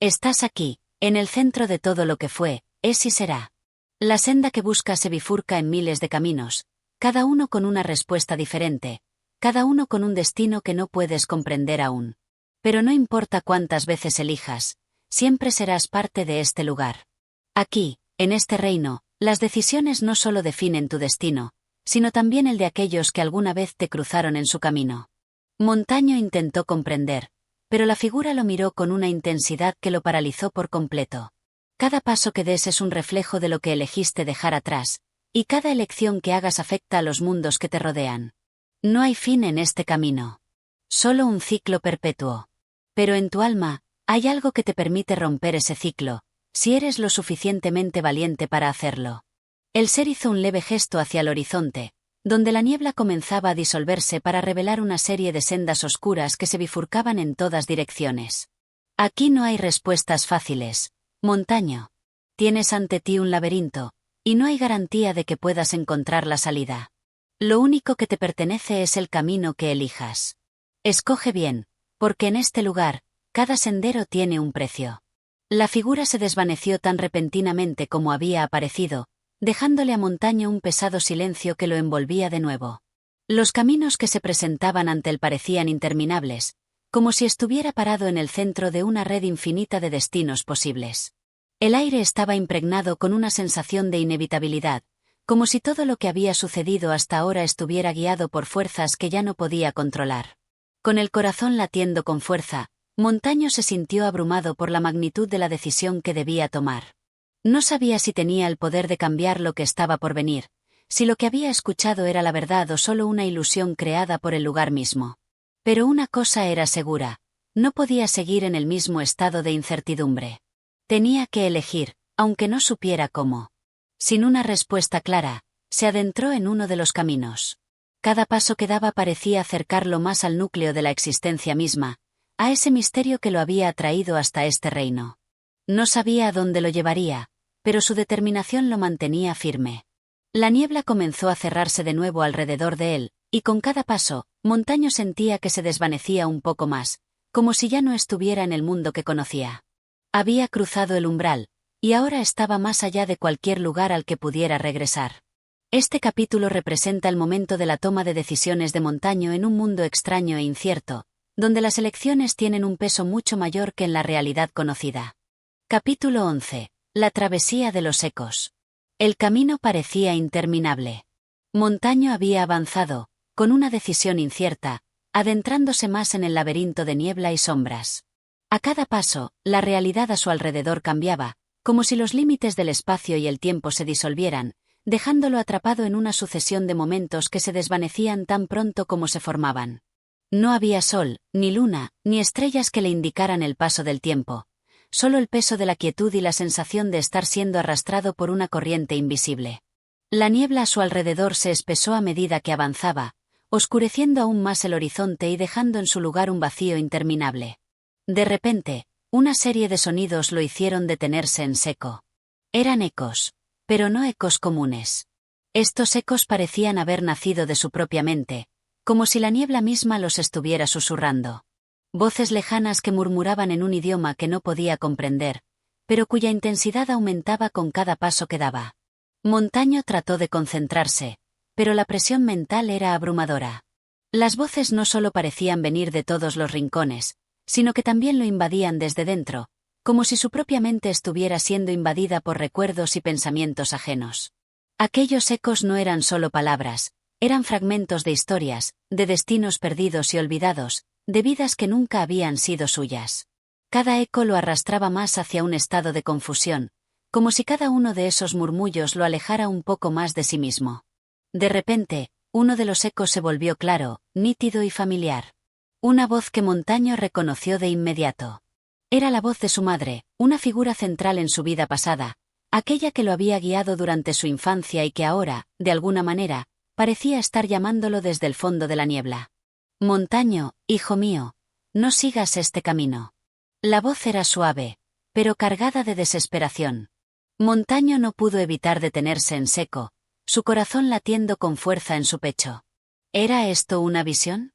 Estás aquí, en el centro de todo lo que fue, es y será. La senda que buscas se bifurca en miles de caminos, cada uno con una respuesta diferente, cada uno con un destino que no puedes comprender aún. Pero no importa cuántas veces elijas, siempre serás parte de este lugar. Aquí, en este reino, las decisiones no solo definen tu destino, sino también el de aquellos que alguna vez te cruzaron en su camino. Montaño intentó comprender, pero la figura lo miró con una intensidad que lo paralizó por completo. Cada paso que des es un reflejo de lo que elegiste dejar atrás, y cada elección que hagas afecta a los mundos que te rodean. No hay fin en este camino. Solo un ciclo perpetuo. Pero en tu alma, hay algo que te permite romper ese ciclo, si eres lo suficientemente valiente para hacerlo. El ser hizo un leve gesto hacia el horizonte, donde la niebla comenzaba a disolverse para revelar una serie de sendas oscuras que se bifurcaban en todas direcciones. Aquí no hay respuestas fáciles, Montaño. Tienes ante ti un laberinto, y no hay garantía de que puedas encontrar la salida. Lo único que te pertenece es el camino que elijas. Escoge bien, porque en este lugar, cada sendero tiene un precio. La figura se desvaneció tan repentinamente como había aparecido, dejándole a Montaño un pesado silencio que lo envolvía de nuevo. Los caminos que se presentaban ante él parecían interminables, como si estuviera parado en el centro de una red infinita de destinos posibles. El aire estaba impregnado con una sensación de inevitabilidad, como si todo lo que había sucedido hasta ahora estuviera guiado por fuerzas que ya no podía controlar. Con el corazón latiendo con fuerza, Montaño se sintió abrumado por la magnitud de la decisión que debía tomar. No sabía si tenía el poder de cambiar lo que estaba por venir, si lo que había escuchado era la verdad o solo una ilusión creada por el lugar mismo. Pero una cosa era segura, no podía seguir en el mismo estado de incertidumbre. Tenía que elegir, aunque no supiera cómo. Sin una respuesta clara, se adentró en uno de los caminos. Cada paso que daba parecía acercarlo más al núcleo de la existencia misma, a ese misterio que lo había atraído hasta este reino. No sabía a dónde lo llevaría, pero su determinación lo mantenía firme. La niebla comenzó a cerrarse de nuevo alrededor de él, y con cada paso, Montaño sentía que se desvanecía un poco más, como si ya no estuviera en el mundo que conocía. Había cruzado el umbral, y ahora estaba más allá de cualquier lugar al que pudiera regresar. Este capítulo representa el momento de la toma de decisiones de Montaño en un mundo extraño e incierto, donde las elecciones tienen un peso mucho mayor que en la realidad conocida. Capítulo 11. La travesía de los ecos. El camino parecía interminable. Montaño había avanzado, con una decisión incierta, adentrándose más en el laberinto de niebla y sombras. A cada paso, la realidad a su alrededor cambiaba, como si los límites del espacio y el tiempo se disolvieran, dejándolo atrapado en una sucesión de momentos que se desvanecían tan pronto como se formaban. No había sol, ni luna, ni estrellas que le indicaran el paso del tiempo, solo el peso de la quietud y la sensación de estar siendo arrastrado por una corriente invisible. La niebla a su alrededor se espesó a medida que avanzaba, oscureciendo aún más el horizonte y dejando en su lugar un vacío interminable. De repente, una serie de sonidos lo hicieron detenerse en seco. Eran ecos, pero no ecos comunes. Estos ecos parecían haber nacido de su propia mente, como si la niebla misma los estuviera susurrando. Voces lejanas que murmuraban en un idioma que no podía comprender, pero cuya intensidad aumentaba con cada paso que daba. Montaño trató de concentrarse, pero la presión mental era abrumadora. Las voces no solo parecían venir de todos los rincones, sino que también lo invadían desde dentro, como si su propia mente estuviera siendo invadida por recuerdos y pensamientos ajenos. Aquellos ecos no eran solo palabras, eran fragmentos de historias, de destinos perdidos y olvidados, de vidas que nunca habían sido suyas. Cada eco lo arrastraba más hacia un estado de confusión, como si cada uno de esos murmullos lo alejara un poco más de sí mismo. De repente, uno de los ecos se volvió claro, nítido y familiar. Una voz que Montaño reconoció de inmediato. Era la voz de su madre, una figura central en su vida pasada, aquella que lo había guiado durante su infancia y que ahora, de alguna manera, parecía estar llamándolo desde el fondo de la niebla. Montaño, hijo mío, no sigas este camino. La voz era suave, pero cargada de desesperación. Montaño no pudo evitar detenerse en seco, su corazón latiendo con fuerza en su pecho. ¿Era esto una visión?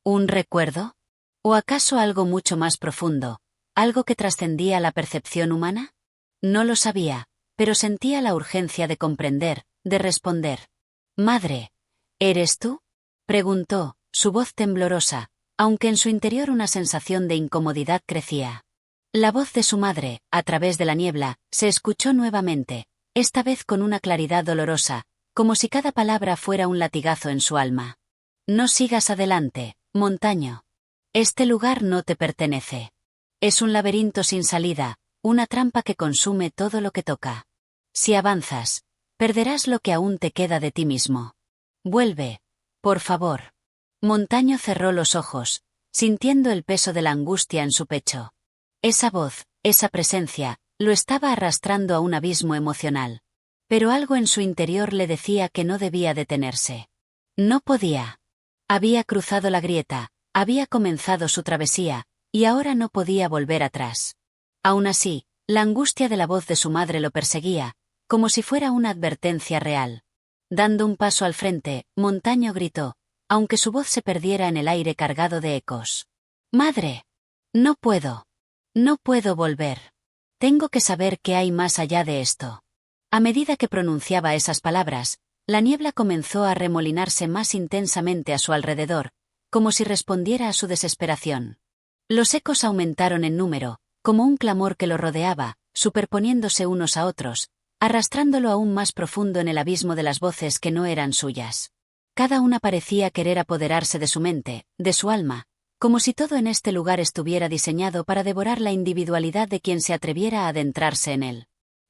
¿Un recuerdo? ¿O acaso algo mucho más profundo, algo que trascendía la percepción humana? No lo sabía, pero sentía la urgencia de comprender, de responder. «Madre, ¿eres tú?», preguntó, su voz temblorosa, aunque en su interior una sensación de incomodidad crecía. La voz de su madre, a través de la niebla, se escuchó nuevamente, esta vez con una claridad dolorosa, como si cada palabra fuera un latigazo en su alma. «No sigas adelante, Montaño. Este lugar no te pertenece. Es un laberinto sin salida, una trampa que consume todo lo que toca. Si avanzas, perderás lo que aún te queda de ti mismo. Vuelve, por favor». Montaño cerró los ojos, sintiendo el peso de la angustia en su pecho. Esa voz, esa presencia, lo estaba arrastrando a un abismo emocional. Pero algo en su interior le decía que no debía detenerse. No podía. Había cruzado la grieta, había comenzado su travesía, y ahora no podía volver atrás. Aún así, la angustia de la voz de su madre lo perseguía, como si fuera una advertencia real. Dando un paso al frente, Montaño gritó, aunque su voz se perdiera en el aire cargado de ecos. «Madre. No puedo. No puedo volver. Tengo que saber qué hay más allá de esto». A medida que pronunciaba esas palabras, la niebla comenzó a remolinarse más intensamente a su alrededor, como si respondiera a su desesperación. Los ecos aumentaron en número, como un clamor que lo rodeaba, superponiéndose unos a otros, arrastrándolo aún más profundo en el abismo de las voces que no eran suyas. Cada una parecía querer apoderarse de su mente, de su alma, como si todo en este lugar estuviera diseñado para devorar la individualidad de quien se atreviera a adentrarse en él.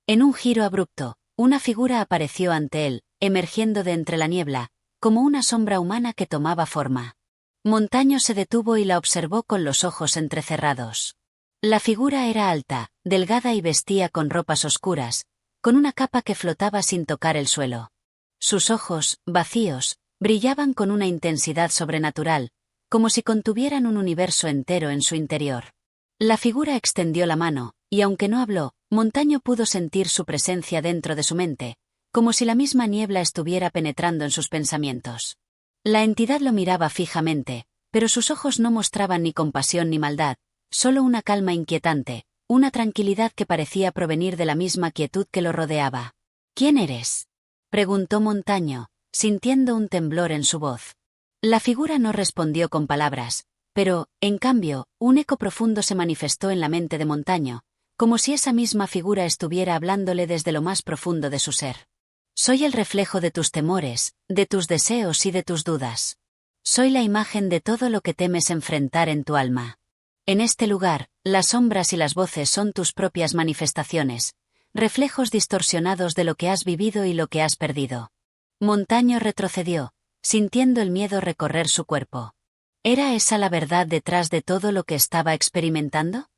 En un giro abrupto, una figura apareció ante él, emergiendo de entre la niebla, como una sombra humana que tomaba forma. Montaño se detuvo y la observó con los ojos entrecerrados. La figura era alta, delgada y vestía con ropas oscuras, con una capa que flotaba sin tocar el suelo. Sus ojos, vacíos, brillaban con una intensidad sobrenatural, como si contuvieran un universo entero en su interior. La figura extendió la mano, y aunque no habló, Montaño pudo sentir su presencia dentro de su mente, como si la misma niebla estuviera penetrando en sus pensamientos. La entidad lo miraba fijamente, pero sus ojos no mostraban ni compasión ni maldad, solo una calma inquietante, una tranquilidad que parecía provenir de la misma quietud que lo rodeaba. «¿Quién eres?», preguntó Montaño, sintiendo un temblor en su voz. La figura no respondió con palabras, pero, en cambio, un eco profundo se manifestó en la mente de Montaño, como si esa misma figura estuviera hablándole desde lo más profundo de su ser. «Soy el reflejo de tus temores, de tus deseos y de tus dudas. Soy la imagen de todo lo que temes enfrentar en tu alma. En este lugar, las sombras y las voces son tus propias manifestaciones, reflejos distorsionados de lo que has vivido y lo que has perdido». Montaño retrocedió, sintiendo el miedo recorrer su cuerpo. ¿Era esa la verdad detrás de todo lo que estaba experimentando?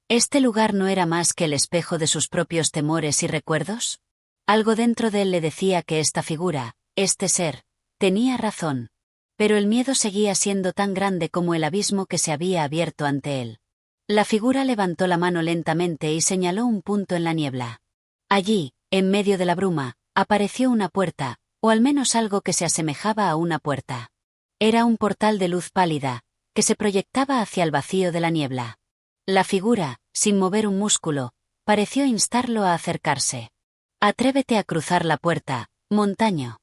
¿Este lugar no era más que el espejo de sus propios temores y recuerdos? Algo dentro de él le decía que esta figura, este ser, tenía razón. Pero el miedo seguía siendo tan grande como el abismo que se había abierto ante él. La figura levantó la mano lentamente y señaló un punto en la niebla. Allí, En medio de la bruma, apareció una puerta, o al menos algo que se asemejaba a una puerta. Era un portal de luz pálida, que se proyectaba hacia el vacío de la niebla. La figura, sin mover un músculo, pareció instarlo a acercarse. Atrévete a cruzar la puerta, Montaño.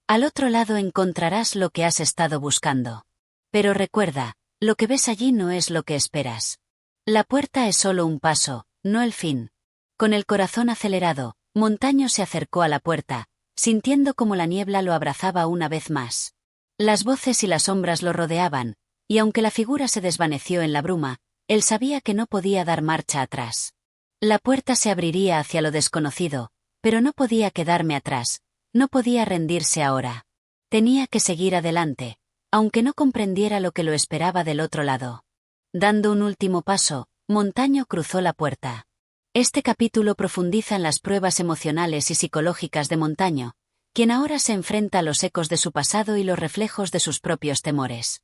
Al otro lado encontrarás lo que has estado buscando. Pero recuerda, lo que ves allí no es lo que esperas. La puerta es solo un paso, no el fin. Con el corazón acelerado, Montaño se acercó a la puerta, sintiendo como la niebla lo abrazaba una vez más. Las voces y las sombras lo rodeaban, y aunque la figura se desvaneció en la bruma, él sabía que no podía dar marcha atrás. La puerta se abriría hacia lo desconocido, pero no podía quedarme atrás, no podía rendirse ahora. Tenía que seguir adelante, aunque no comprendiera lo que lo esperaba del otro lado. Dando un último paso, Montaño cruzó la puerta. Este capítulo profundiza en las pruebas emocionales y psicológicas de Montaño, quien ahora se enfrenta a los ecos de su pasado y los reflejos de sus propios temores.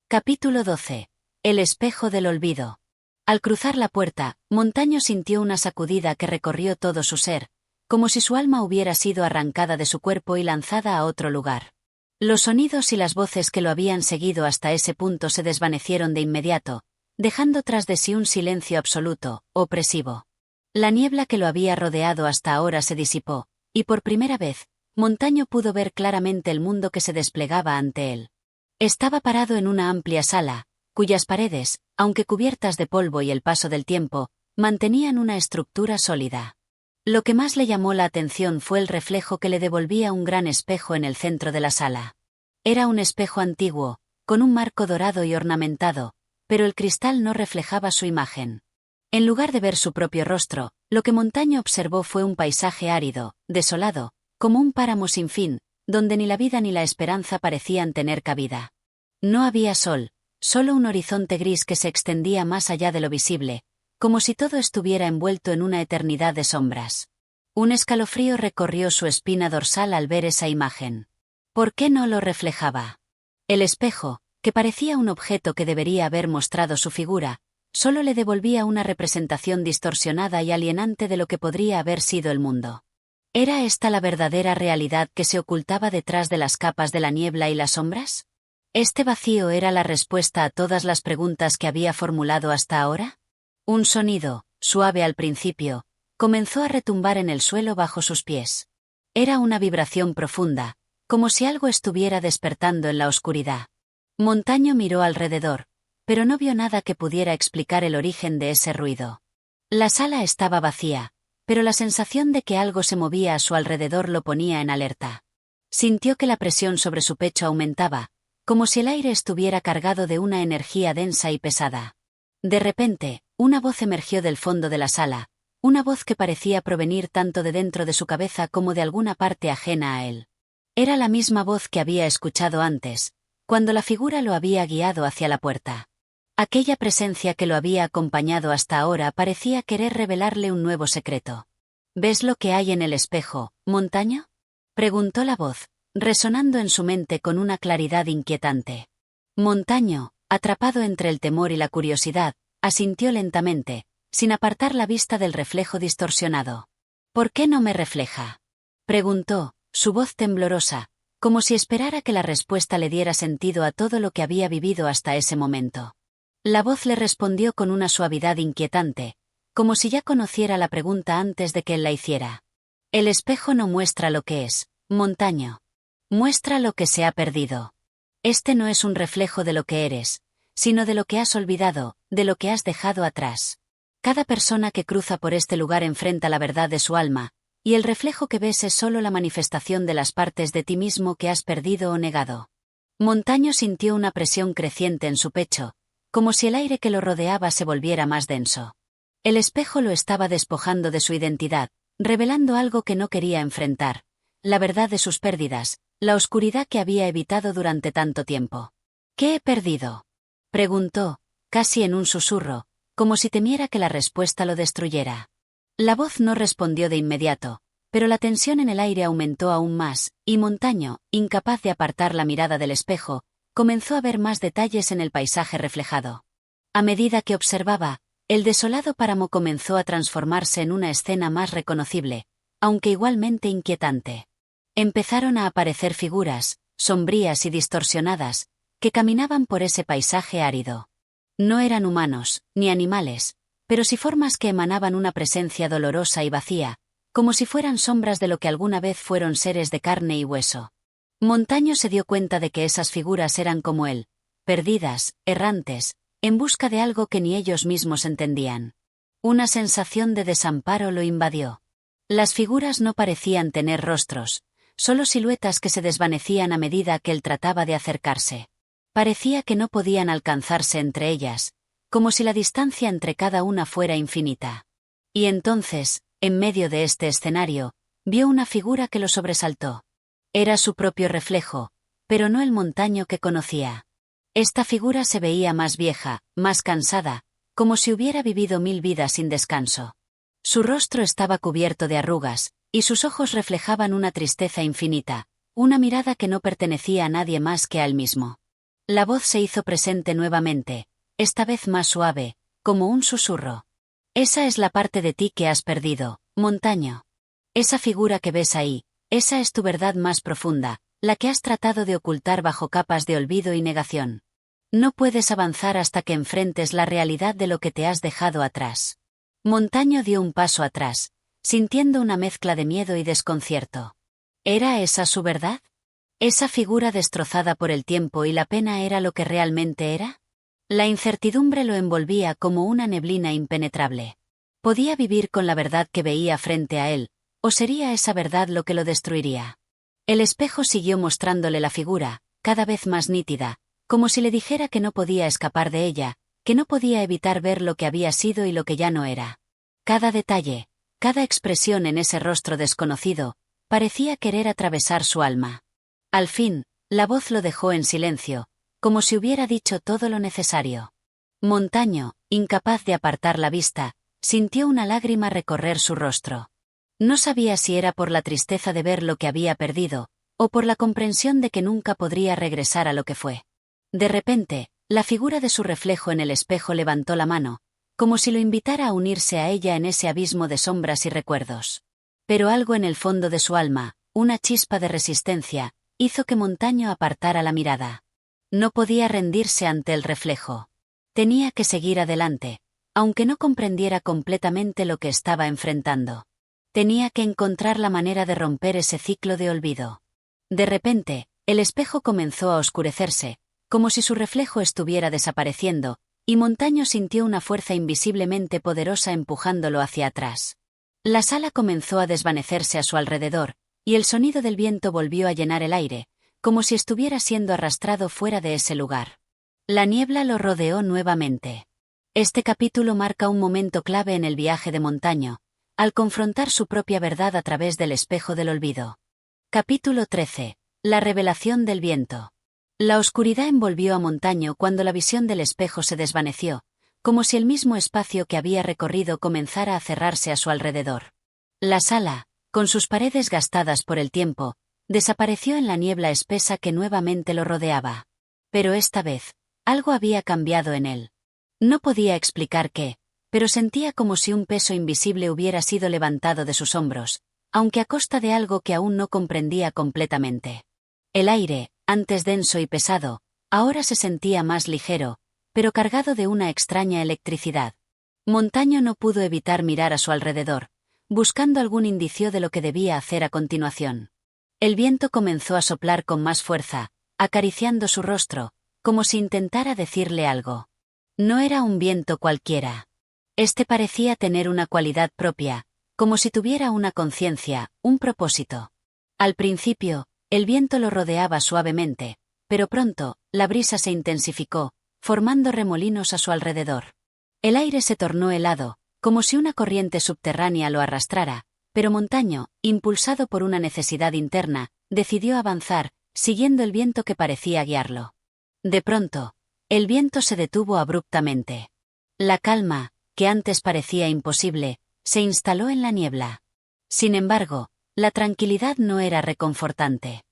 Capítulo 12. El espejo del olvido. Al cruzar la puerta, Montaño sintió una sacudida que recorrió todo su ser, como si su alma hubiera sido arrancada de su cuerpo y lanzada a otro lugar. Los sonidos y las voces que lo habían seguido hasta ese punto se desvanecieron de inmediato, dejando tras de sí un silencio absoluto, opresivo. La niebla que lo había rodeado hasta ahora se disipó, y por primera vez, Montaño pudo ver claramente el mundo que se desplegaba ante él. Estaba parado en una amplia sala, cuyas paredes, aunque cubiertas de polvo y el paso del tiempo, mantenían una estructura sólida. Lo que más le llamó la atención fue el reflejo que le devolvía un gran espejo en el centro de la sala. Era un espejo antiguo, con un marco dorado y ornamentado, pero el cristal no reflejaba su imagen. En lugar de ver su propio rostro, lo que Montaño observó fue un paisaje árido, desolado, como un páramo sin fin, donde ni la vida ni la esperanza parecían tener cabida. No había sol, solo un horizonte gris que se extendía más allá de lo visible, como si todo estuviera envuelto en una eternidad de sombras. Un escalofrío recorrió su espina dorsal al ver esa imagen. ¿Por qué no lo reflejaba? El espejo, que parecía un objeto que debería haber mostrado su figura, solo le devolvía una representación distorsionada y alienante de lo que podría haber sido el mundo. ¿Era esta la verdadera realidad que se ocultaba detrás de las capas de la niebla y las sombras? ¿Este vacío era la respuesta a todas las preguntas que había formulado hasta ahora? Un sonido, suave al principio, comenzó a retumbar en el suelo bajo sus pies. Era una vibración profunda, como si algo estuviera despertando en la oscuridad. Montaño miró alrededor, pero no vio nada que pudiera explicar el origen de ese ruido. La sala estaba vacía, pero la sensación de que algo se movía a su alrededor lo ponía en alerta. Sintió que la presión sobre su pecho aumentaba, como si el aire estuviera cargado de una energía densa y pesada. De repente, una voz emergió del fondo de la sala, una voz que parecía provenir tanto de dentro de su cabeza como de alguna parte ajena a él. Era la misma voz que había escuchado antes, cuando la figura lo había guiado hacia la puerta. Aquella presencia que lo había acompañado hasta ahora parecía querer revelarle un nuevo secreto. ¿Ves lo que hay en el espejo, Montaño?, preguntó la voz, resonando en su mente con una claridad inquietante. Montaño, atrapado entre el temor y la curiosidad, asintió lentamente, sin apartar la vista del reflejo distorsionado. ¿Por qué no me refleja?, preguntó, su voz temblorosa, como si esperara que la respuesta le diera sentido a todo lo que había vivido hasta ese momento. La voz le respondió con una suavidad inquietante, como si ya conociera la pregunta antes de que él la hiciera. El espejo no muestra lo que es, Montaño. Muestra lo que se ha perdido. Este no es un reflejo de lo que eres, sino de lo que has olvidado, de lo que has dejado atrás. Cada persona que cruza por este lugar enfrenta la verdad de su alma, y el reflejo que ves es solo la manifestación de las partes de ti mismo que has perdido o negado. Montaño sintió una presión creciente en su pecho, como si el aire que lo rodeaba se volviera más denso. El espejo lo estaba despojando de su identidad, revelando algo que no quería enfrentar, la verdad de sus pérdidas, la oscuridad que había evitado durante tanto tiempo. ¿Qué he perdido?, preguntó, casi en un susurro, como si temiera que la respuesta lo destruyera. La voz no respondió de inmediato, pero la tensión en el aire aumentó aún más, y Montaño, incapaz de apartar la mirada del espejo, comenzó a ver más detalles en el paisaje reflejado. A medida que observaba, el desolado páramo comenzó a transformarse en una escena más reconocible, aunque igualmente inquietante. Empezaron a aparecer figuras, sombrías y distorsionadas, que caminaban por ese paisaje árido. No eran humanos, ni animales, pero sí formas que emanaban una presencia dolorosa y vacía, como si fueran sombras de lo que alguna vez fueron seres de carne y hueso. Montaño se dio cuenta de que esas figuras eran como él, perdidas, errantes, en busca de algo que ni ellos mismos entendían. Una sensación de desamparo lo invadió. Las figuras no parecían tener rostros, solo siluetas que se desvanecían a medida que él trataba de acercarse. Parecía que no podían alcanzarse entre ellas, como si la distancia entre cada una fuera infinita. Y entonces, en medio de este escenario, vio una figura que lo sobresaltó. Era su propio reflejo, pero no el Montaño que conocía. Esta figura se veía más vieja, más cansada, como si hubiera vivido 1000 vidas sin descanso. Su rostro estaba cubierto de arrugas, y sus ojos reflejaban una tristeza infinita, una mirada que no pertenecía a nadie más que a él mismo. La voz se hizo presente nuevamente, esta vez más suave, como un susurro. Esa es la parte de ti que has perdido, Montaño. Esa figura que ves ahí, esa es tu verdad más profunda, la que has tratado de ocultar bajo capas de olvido y negación. No puedes avanzar hasta que enfrentes la realidad de lo que te has dejado atrás. Montaño dio un paso atrás, sintiendo una mezcla de miedo y desconcierto. ¿Era esa su verdad? ¿Esa figura destrozada por el tiempo y la pena era lo que realmente era? La incertidumbre lo envolvía como una neblina impenetrable. ¿Podía vivir con la verdad que veía frente a él, o sería esa verdad lo que lo destruiría? El espejo siguió mostrándole la figura, cada vez más nítida, como si le dijera que no podía escapar de ella, que no podía evitar ver lo que había sido y lo que ya no era. Cada detalle, cada expresión en ese rostro desconocido, parecía querer atravesar su alma. Al fin, la voz lo dejó en silencio, como si hubiera dicho todo lo necesario. Montaño, incapaz de apartar la vista, sintió una lágrima recorrer su rostro. No sabía si era por la tristeza de ver lo que había perdido, o por la comprensión de que nunca podría regresar a lo que fue. De repente, la figura de su reflejo en el espejo levantó la mano, como si lo invitara a unirse a ella en ese abismo de sombras y recuerdos. Pero algo en el fondo de su alma, una chispa de resistencia, hizo que Montaño apartara la mirada. No podía rendirse ante el reflejo. Tenía que seguir adelante, aunque no comprendiera completamente lo que estaba enfrentando. Tenía que encontrar la manera de romper ese ciclo de olvido. De repente, el espejo comenzó a oscurecerse, como si su reflejo estuviera desapareciendo, y Montaño sintió una fuerza invisiblemente poderosa empujándolo hacia atrás. La sala comenzó a desvanecerse a su alrededor, y el sonido del viento volvió a llenar el aire, como si estuviera siendo arrastrado fuera de ese lugar. La niebla lo rodeó nuevamente. Este capítulo marca un momento clave en el viaje de Montaño, al confrontar su propia verdad a través del espejo del olvido. Capítulo 13. La revelación del viento. La oscuridad envolvió a Montaño cuando la visión del espejo se desvaneció, como si el mismo espacio que había recorrido comenzara a cerrarse a su alrededor. La sala, con sus paredes gastadas por el tiempo, desapareció en la niebla espesa que nuevamente lo rodeaba. Pero esta vez, algo había cambiado en él. No podía explicar qué, pero sentía como si un peso invisible hubiera sido levantado de sus hombros, aunque a costa de algo que aún no comprendía completamente. El aire, antes denso y pesado, ahora se sentía más ligero, pero cargado de una extraña electricidad. Montaño no pudo evitar mirar a su alrededor, buscando algún indicio de lo que debía hacer a continuación. El viento comenzó a soplar con más fuerza, acariciando su rostro, como si intentara decirle algo. No era un viento cualquiera. Este parecía tener una cualidad propia, como si tuviera una conciencia, un propósito. Al principio, el viento lo rodeaba suavemente, pero pronto, la brisa se intensificó, formando remolinos a su alrededor. El aire se tornó helado, como si una corriente subterránea lo arrastrara, pero Montaño, impulsado por una necesidad interna, decidió avanzar, siguiendo el viento que parecía guiarlo. De pronto, el viento se detuvo abruptamente. La calma, que antes parecía imposible, se instaló en la niebla. Sin embargo, la tranquilidad no era reconfortante.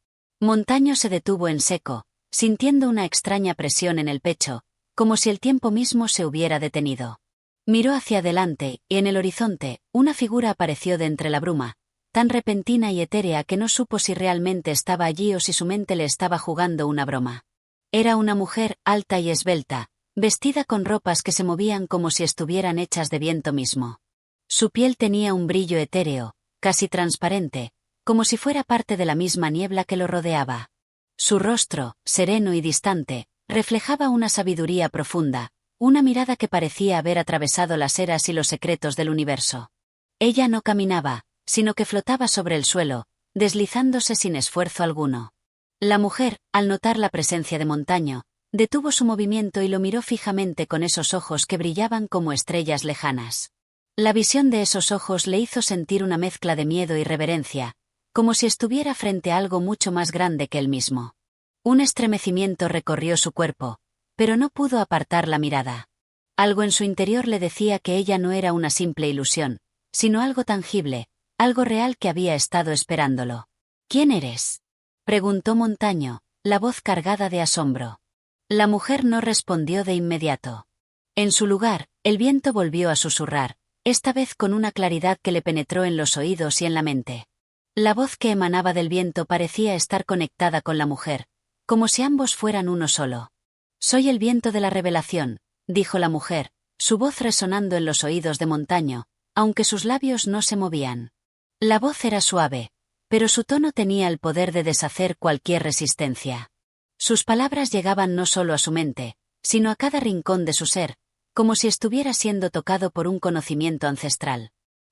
Montaño se detuvo en seco, sintiendo una extraña presión en el pecho, como si el tiempo mismo se hubiera detenido. Miró hacia adelante, y en el horizonte, una figura apareció de entre la bruma, tan repentina y etérea que no supo si realmente estaba allí o si su mente le estaba jugando una broma. Era una mujer alta y esbelta, vestida con ropas que se movían como si estuvieran hechas de viento mismo. Su piel tenía un brillo etéreo, casi transparente, como si fuera parte de la misma niebla que lo rodeaba. Su rostro, sereno y distante, reflejaba una sabiduría profunda, una mirada que parecía haber atravesado las eras y los secretos del universo. Ella no caminaba, sino que flotaba sobre el suelo, deslizándose sin esfuerzo alguno. La mujer, al notar la presencia de Montaño, detuvo su movimiento y lo miró fijamente con esos ojos que brillaban como estrellas lejanas. La visión de esos ojos le hizo sentir una mezcla de miedo y reverencia, como si estuviera frente a algo mucho más grande que él mismo. Un estremecimiento recorrió su cuerpo, pero no pudo apartar la mirada. Algo en su interior le decía que ella no era una simple ilusión, sino algo tangible, algo real que había estado esperándolo. ¿Quién eres?, preguntó Montaño, la voz cargada de asombro. La mujer no respondió de inmediato. En su lugar, el viento volvió a susurrar, esta vez con una claridad que le penetró en los oídos y en la mente. La voz que emanaba del viento parecía estar conectada con la mujer, como si ambos fueran uno solo. «Soy el viento de la revelación», dijo la mujer, su voz resonando en los oídos de Montaño, aunque sus labios no se movían. La voz era suave, pero su tono tenía el poder de deshacer cualquier resistencia. Sus palabras llegaban no solo a su mente, sino a cada rincón de su ser, como si estuviera siendo tocado por un conocimiento ancestral.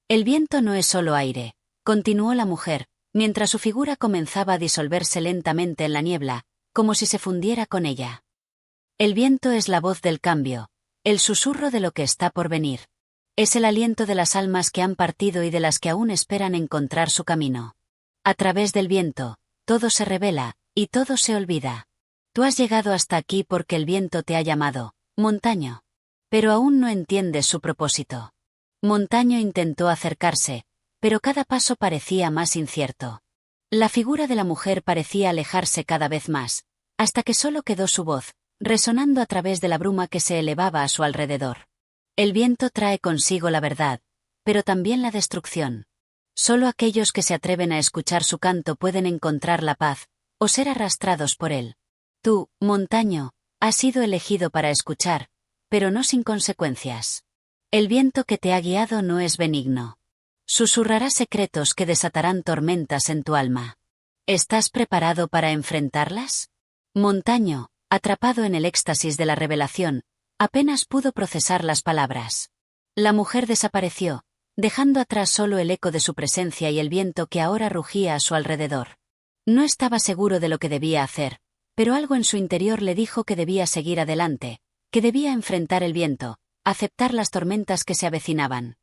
«El viento no es solo aire», continuó la mujer, mientras su figura comenzaba a disolverse lentamente en la niebla, como si se fundiera con ella. «El viento es la voz del cambio, el susurro de lo que está por venir. Es el aliento de las almas que han partido y de las que aún esperan encontrar su camino. A través del viento, todo se revela, y todo se olvida. Tú has llegado hasta aquí porque el viento te ha llamado, Montaño. Pero aún no entiendes su propósito». Montaño intentó acercarse, pero cada paso parecía más incierto. La figura de la mujer parecía alejarse cada vez más, hasta que solo quedó su voz, resonando a través de la bruma que se elevaba a su alrededor. «El viento trae consigo la verdad, pero también la destrucción. Solo aquellos que se atreven a escuchar su canto pueden encontrar la paz, o ser arrastrados por él. Tú, Montaño, has sido elegido para escuchar, pero no sin consecuencias. El viento que te ha guiado no es benigno. Susurrará secretos que desatarán tormentas en tu alma. ¿Estás preparado para enfrentarlas?». Montaño, atrapado en el éxtasis de la revelación, apenas pudo procesar las palabras. La mujer desapareció, dejando atrás solo el eco de su presencia y el viento que ahora rugía a su alrededor. No estaba seguro de lo que debía hacer, pero algo en su interior le dijo que debía seguir adelante, que debía enfrentar el viento, aceptar las tormentas que se avecinaban.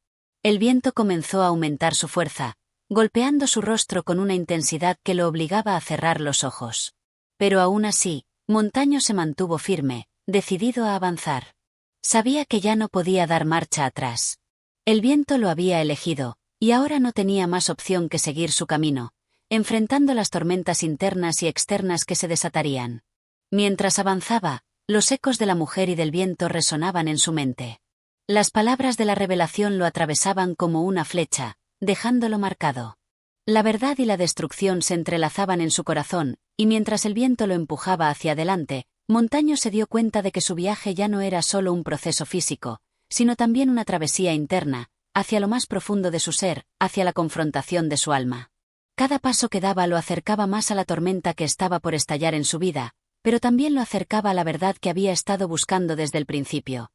El viento comenzó a aumentar su fuerza, golpeando su rostro con una intensidad que lo obligaba a cerrar los ojos. Pero aún así, Montaño se mantuvo firme, decidido a avanzar. Sabía que ya no podía dar marcha atrás. El viento lo había elegido, y ahora no tenía más opción que seguir su camino, enfrentando las tormentas internas y externas que se desatarían. Mientras avanzaba, los ecos de la mujer y del viento resonaban en su mente. Las palabras de la revelación lo atravesaban como una flecha, dejándolo marcado. La verdad y la destrucción se entrelazaban en su corazón, y mientras el viento lo empujaba hacia adelante, Montaño se dio cuenta de que su viaje ya no era solo un proceso físico, sino también una travesía interna, hacia lo más profundo de su ser, hacia la confrontación de su alma. Cada paso que daba lo acercaba más a la tormenta que estaba por estallar en su vida, pero también lo acercaba a la verdad que había estado buscando desde el principio.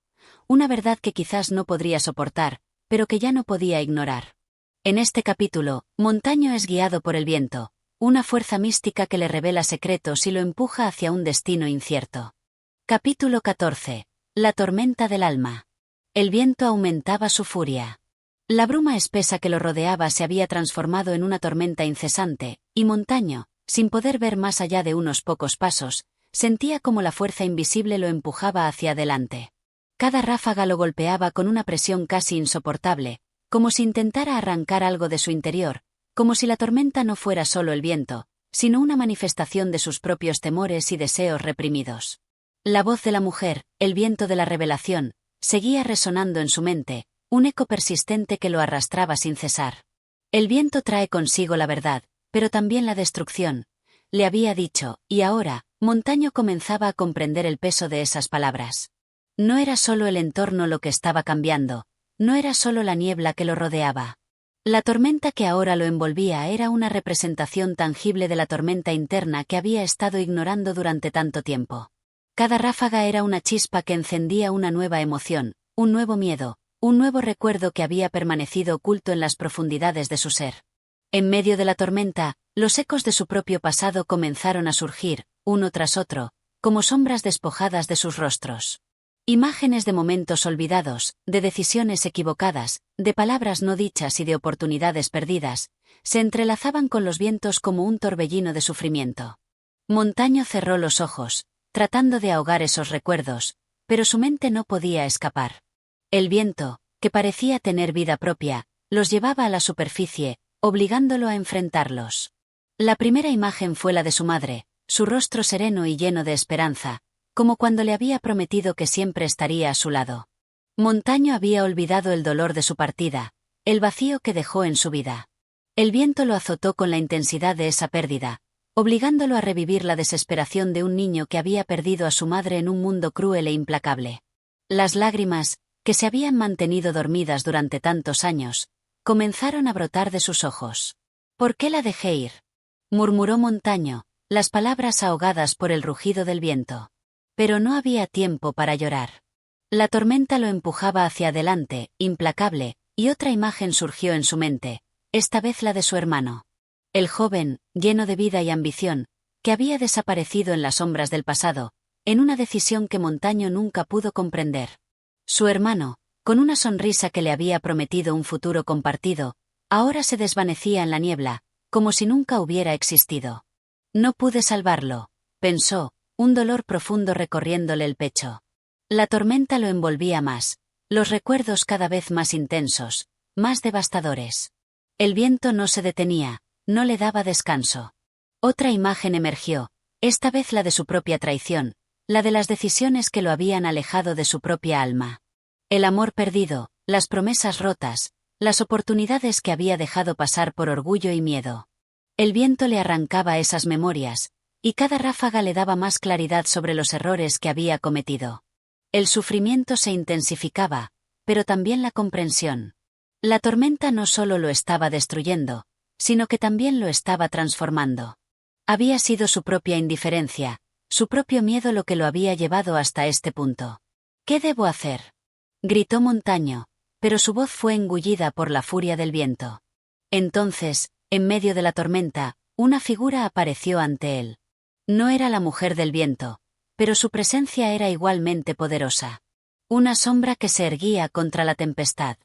Una verdad que quizás no podría soportar, pero que ya no podía ignorar. En este capítulo, Montaño es guiado por el viento, una fuerza mística que le revela secretos y lo empuja hacia un destino incierto. Capítulo 14. La tormenta del alma. El viento aumentaba su furia. La bruma espesa que lo rodeaba se había transformado en una tormenta incesante, y Montaño, sin poder ver más allá de unos pocos pasos, sentía como la fuerza invisible lo empujaba hacia adelante. Cada ráfaga lo golpeaba con una presión casi insoportable, como si intentara arrancar algo de su interior, como si la tormenta no fuera solo el viento, sino una manifestación de sus propios temores y deseos reprimidos. La voz de la mujer, el viento de la revelación, seguía resonando en su mente, un eco persistente que lo arrastraba sin cesar. El viento trae consigo la verdad, pero también la destrucción, le había dicho, y ahora, Montaño comenzaba a comprender el peso de esas palabras. No era solo el entorno lo que estaba cambiando, no era solo la niebla que lo rodeaba. La tormenta que ahora lo envolvía era una representación tangible de la tormenta interna que había estado ignorando durante tanto tiempo. Cada ráfaga era una chispa que encendía una nueva emoción, un nuevo miedo, un nuevo recuerdo que había permanecido oculto en las profundidades de su ser. En medio de la tormenta, los ecos de su propio pasado comenzaron a surgir, uno tras otro, como sombras despojadas de sus rostros. Imágenes de momentos olvidados, de decisiones equivocadas, de palabras no dichas y de oportunidades perdidas, se entrelazaban con los vientos como un torbellino de sufrimiento. Montaño cerró los ojos, tratando de ahogar esos recuerdos, pero su mente no podía escapar. El viento, que parecía tener vida propia, los llevaba a la superficie, obligándolo a enfrentarlos. La primera imagen fue la de su madre, su rostro sereno y lleno de esperanza, como cuando le había prometido que siempre estaría a su lado. Montaño había olvidado el dolor de su partida, el vacío que dejó en su vida. El viento lo azotó con la intensidad de esa pérdida, obligándolo a revivir la desesperación de un niño que había perdido a su madre en un mundo cruel e implacable. Las lágrimas, que se habían mantenido dormidas durante tantos años, comenzaron a brotar de sus ojos. «¿Por qué la dejé ir?», murmuró Montaño, las palabras ahogadas por el rugido del viento. Pero no había tiempo para llorar. La tormenta lo empujaba hacia adelante, implacable, y otra imagen surgió en su mente, esta vez la de su hermano. El joven, lleno de vida y ambición, que había desaparecido en las sombras del pasado, en una decisión que Montaño nunca pudo comprender. Su hermano, con una sonrisa que le había prometido un futuro compartido, ahora se desvanecía en la niebla, como si nunca hubiera existido. No pude salvarlo, pensó, un dolor profundo recorriéndole el pecho. La tormenta lo envolvía más, los recuerdos cada vez más intensos, más devastadores. El viento no se detenía, no le daba descanso. Otra imagen emergió, esta vez la de su propia traición, la de las decisiones que lo habían alejado de su propia alma. El amor perdido, las promesas rotas, las oportunidades que había dejado pasar por orgullo y miedo. El viento le arrancaba esas memorias, y cada ráfaga le daba más claridad sobre los errores que había cometido. El sufrimiento se intensificaba, pero también la comprensión. La tormenta no solo lo estaba destruyendo, sino que también lo estaba transformando. Había sido su propia indiferencia, su propio miedo lo que lo había llevado hasta este punto. «¿Qué debo hacer?», gritó Montaño, pero su voz fue engullida por la furia del viento. Entonces, en medio de la tormenta, una figura apareció ante él. No era la mujer del viento, pero su presencia era igualmente poderosa. Una sombra que se erguía contra la tempestad.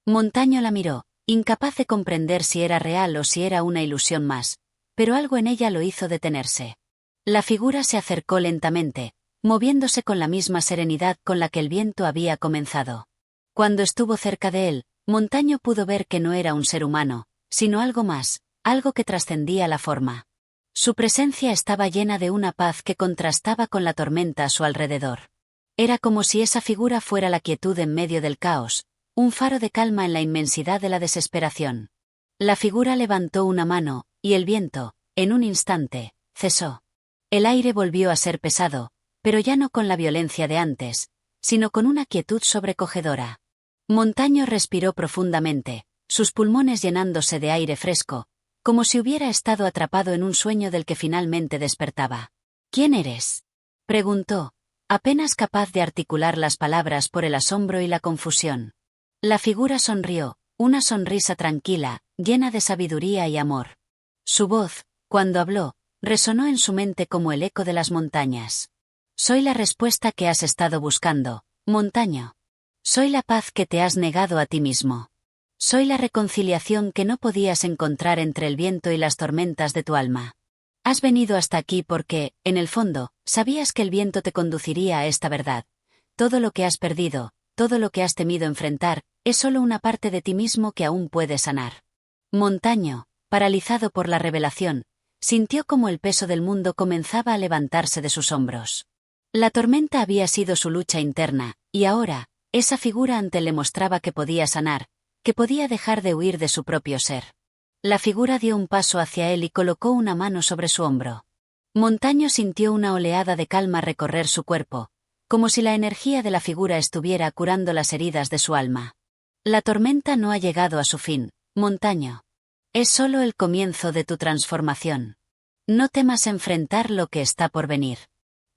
Montaño la miró, incapaz de comprender si era real o si era una ilusión más, pero algo en ella lo hizo detenerse. La figura se acercó lentamente, moviéndose con la misma serenidad con la que el viento había comenzado. Cuando estuvo cerca de él, Montaño pudo ver que no era un ser humano, sino algo más, algo que trascendía la forma. Su presencia estaba llena de una paz que contrastaba con la tormenta a su alrededor. Era como si esa figura fuera la quietud en medio del caos, un faro de calma en la inmensidad de la desesperación. La figura levantó una mano, y el viento, en un instante, cesó. El aire volvió a ser pesado, pero ya no con la violencia de antes, sino con una quietud sobrecogedora. Montaño respiró profundamente, sus pulmones llenándose de aire fresco, como si hubiera estado atrapado en un sueño del que finalmente despertaba. «¿Quién eres?», preguntó, apenas capaz de articular las palabras por el asombro y la confusión. La figura sonrió, una sonrisa tranquila, llena de sabiduría y amor. Su voz, cuando habló, resonó en su mente como el eco de las montañas. «Soy la respuesta que has estado buscando, Montaño. Soy la paz que te has negado a ti mismo. Soy la reconciliación que no podías encontrar entre el viento y las tormentas de tu alma. Has venido hasta aquí porque, en el fondo, sabías que el viento te conduciría a esta verdad. Todo lo que has perdido, todo lo que has temido enfrentar, es solo una parte de ti mismo que aún puedes sanar». Montaño, paralizado por la revelación, sintió como el peso del mundo comenzaba a levantarse de sus hombros. La tormenta había sido su lucha interna, y ahora, esa figura ante él le mostraba que podía sanar, que podía dejar de huir de su propio ser. La figura dio un paso hacia él y colocó una mano sobre su hombro. Montaño sintió una oleada de calma recorrer su cuerpo, como si la energía de la figura estuviera curando las heridas de su alma. La tormenta no ha llegado a su fin, Montaño. Es solo el comienzo de tu transformación. No temas enfrentar lo que está por venir.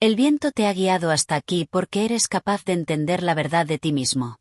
El viento te ha guiado hasta aquí porque eres capaz de entender la verdad de ti mismo.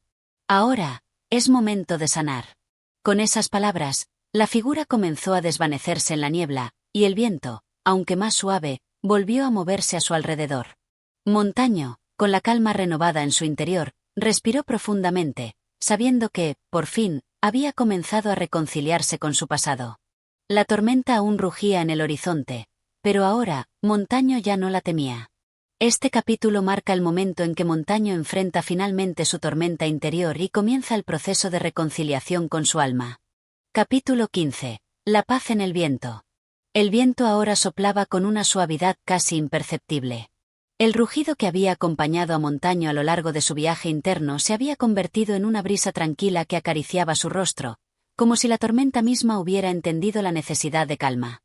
Ahora, es momento de sanar. Con esas palabras, la figura comenzó a desvanecerse en la niebla, y el viento, aunque más suave, volvió a moverse a su alrededor. Montaño, con la calma renovada en su interior, respiró profundamente, sabiendo que, por fin, había comenzado a reconciliarse con su pasado. La tormenta aún rugía en el horizonte, pero ahora, Montaño ya no la temía. Este capítulo marca el momento en que Montaño enfrenta finalmente su tormenta interior y comienza el proceso de reconciliación con su alma. Capítulo 15. La paz en el viento. El viento ahora soplaba con una suavidad casi imperceptible. El rugido que había acompañado a Montaño a lo largo de su viaje interno se había convertido en una brisa tranquila que acariciaba su rostro, como si la tormenta misma hubiera entendido la necesidad de calma.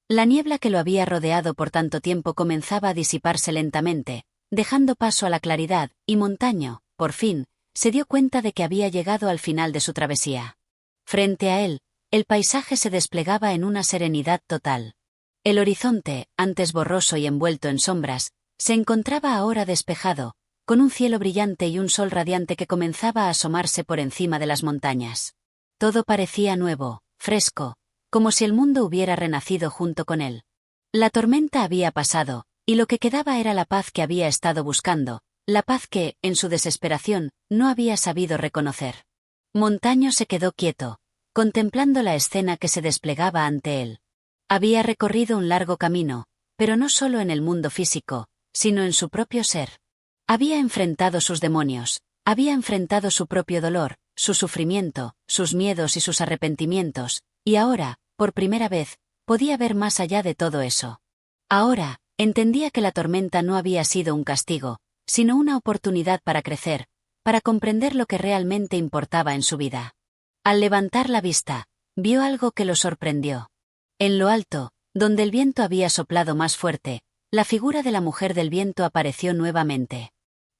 La niebla que lo había rodeado por tanto tiempo comenzaba a disiparse lentamente, dejando paso a la claridad, y Montaño, por fin, se dio cuenta de que había llegado al final de su travesía. Frente a él, el paisaje se desplegaba en una serenidad total. El horizonte, antes borroso y envuelto en sombras, se encontraba ahora despejado, con un cielo brillante y un sol radiante que comenzaba a asomarse por encima de las montañas. Todo parecía nuevo, fresco, como si el mundo hubiera renacido junto con él. La tormenta había pasado, y lo que quedaba era la paz que había estado buscando, la paz que, en su desesperación, no había sabido reconocer. Montaño se quedó quieto, contemplando la escena que se desplegaba ante él. Había recorrido un largo camino, pero no solo en el mundo físico, sino en su propio ser. Había enfrentado sus demonios, había enfrentado su propio dolor, su sufrimiento, sus miedos y sus arrepentimientos, y ahora, por primera vez, podía ver más allá de todo eso. Ahora, entendía que la tormenta no había sido un castigo, sino una oportunidad para crecer, para comprender lo que realmente importaba en su vida. Al levantar la vista, vio algo que lo sorprendió. En lo alto, donde el viento había soplado más fuerte, la figura de la mujer del viento apareció nuevamente.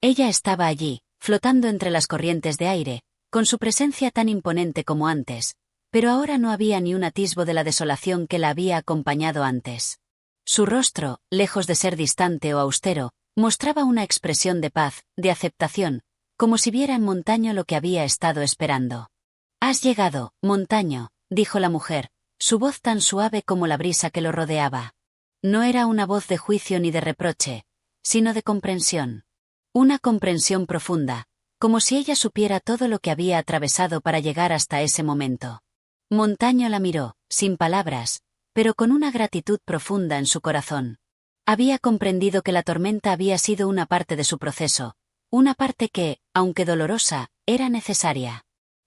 Ella estaba allí, flotando entre las corrientes de aire, con su presencia tan imponente como antes, pero ahora no había ni un atisbo de la desolación que la había acompañado antes. Su rostro, lejos de ser distante o austero, mostraba una expresión de paz, de aceptación, como si viera en Montaño lo que había estado esperando. «Has llegado, Montaño», dijo la mujer, su voz tan suave como la brisa que lo rodeaba. No era una voz de juicio ni de reproche, sino de comprensión. Una comprensión profunda, como si ella supiera todo lo que había atravesado para llegar hasta ese momento. Montaño la miró, sin palabras, pero con una gratitud profunda en su corazón. Había comprendido que la tormenta había sido una parte de su proceso, una parte que, aunque dolorosa, era necesaria.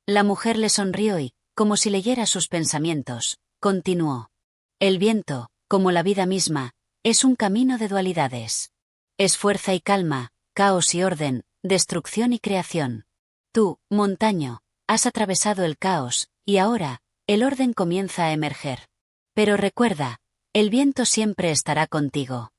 La mujer le sonrió y, como si leyera sus pensamientos, continuó. El viento, como la vida misma, es un camino de dualidades. Es fuerza y calma, caos y orden, destrucción y creación. Tú, Montaño, has atravesado el caos, y ahora, el orden comienza a emerger. Pero recuerda, el viento siempre estará contigo.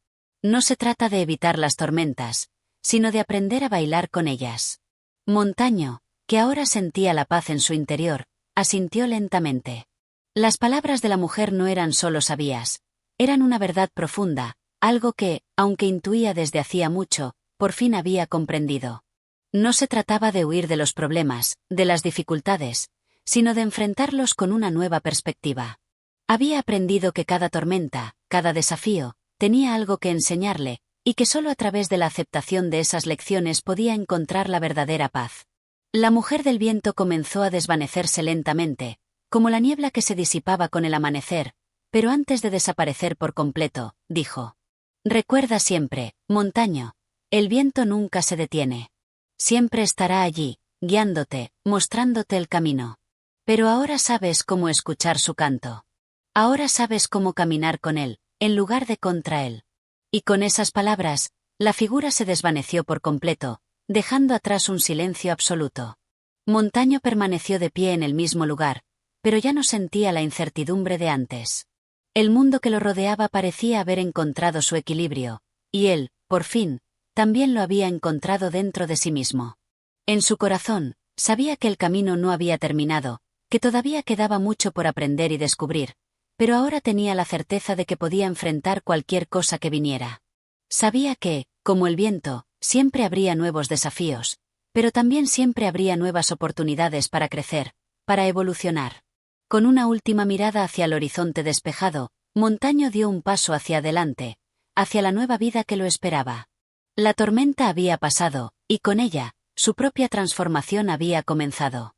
No se trata de evitar las tormentas, sino de aprender a bailar con ellas. Montaño, que ahora sentía la paz en su interior, asintió lentamente. Las palabras de la mujer no eran solo sabias, eran una verdad profunda, algo que, aunque intuía desde hacía mucho, por fin había comprendido. No se trataba de huir de los problemas, de las dificultades, sino de enfrentarlos con una nueva perspectiva. Había aprendido que cada tormenta, cada desafío, tenía algo que enseñarle, y que solo a través de la aceptación de esas lecciones podía encontrar la verdadera paz. La mujer del viento comenzó a desvanecerse lentamente, como la niebla que se disipaba con el amanecer, pero antes de desaparecer por completo, dijo: «Recuerda siempre, Montaño, el viento nunca se detiene. Siempre estará allí, guiándote, mostrándote el camino. Pero ahora sabes cómo escuchar su canto. Ahora sabes cómo caminar con él, en lugar de contra él». Y con esas palabras, la figura se desvaneció por completo, dejando atrás un silencio absoluto. Montaño permaneció de pie en el mismo lugar, pero ya no sentía la incertidumbre de antes. El mundo que lo rodeaba parecía haber encontrado su equilibrio, y él, por fin, también lo había encontrado dentro de sí mismo. En su corazón, sabía que el camino no había terminado, que todavía quedaba mucho por aprender y descubrir, pero ahora tenía la certeza de que podía enfrentar cualquier cosa que viniera. Sabía que, como el viento, siempre habría nuevos desafíos, pero también siempre habría nuevas oportunidades para crecer, para evolucionar. Con una última mirada hacia el horizonte despejado, Montaño dio un paso hacia adelante, hacia la nueva vida que lo esperaba. La tormenta había pasado, y con ella, su propia transformación había comenzado.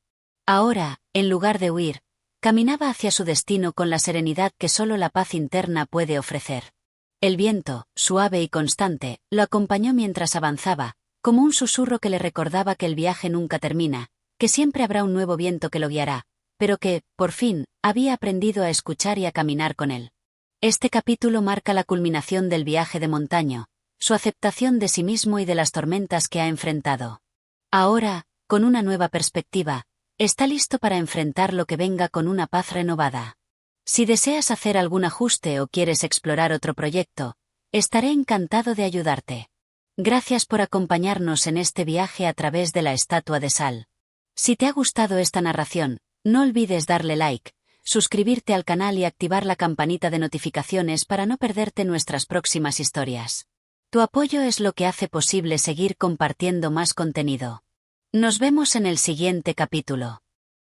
Ahora, en lugar de huir, caminaba hacia su destino con la serenidad que solo la paz interna puede ofrecer. El viento, suave y constante, lo acompañó mientras avanzaba, como un susurro que le recordaba que el viaje nunca termina, que siempre habrá un nuevo viento que lo guiará, pero que, por fin, había aprendido a escuchar y a caminar con él. Este capítulo marca la culminación del viaje de Montaño, su aceptación de sí mismo y de las tormentas que ha enfrentado. Ahora, con una nueva perspectiva, está listo para enfrentar lo que venga con una paz renovada. Si deseas hacer algún ajuste o quieres explorar otro proyecto, estaré encantado de ayudarte. Gracias por acompañarnos en este viaje a través de la estatua de sal. Si te ha gustado esta narración, no olvides darle like, suscribirte al canal y activar la campanita de notificaciones para no perderte nuestras próximas historias. Tu apoyo es lo que hace posible seguir compartiendo más contenido. Nos vemos en el siguiente capítulo.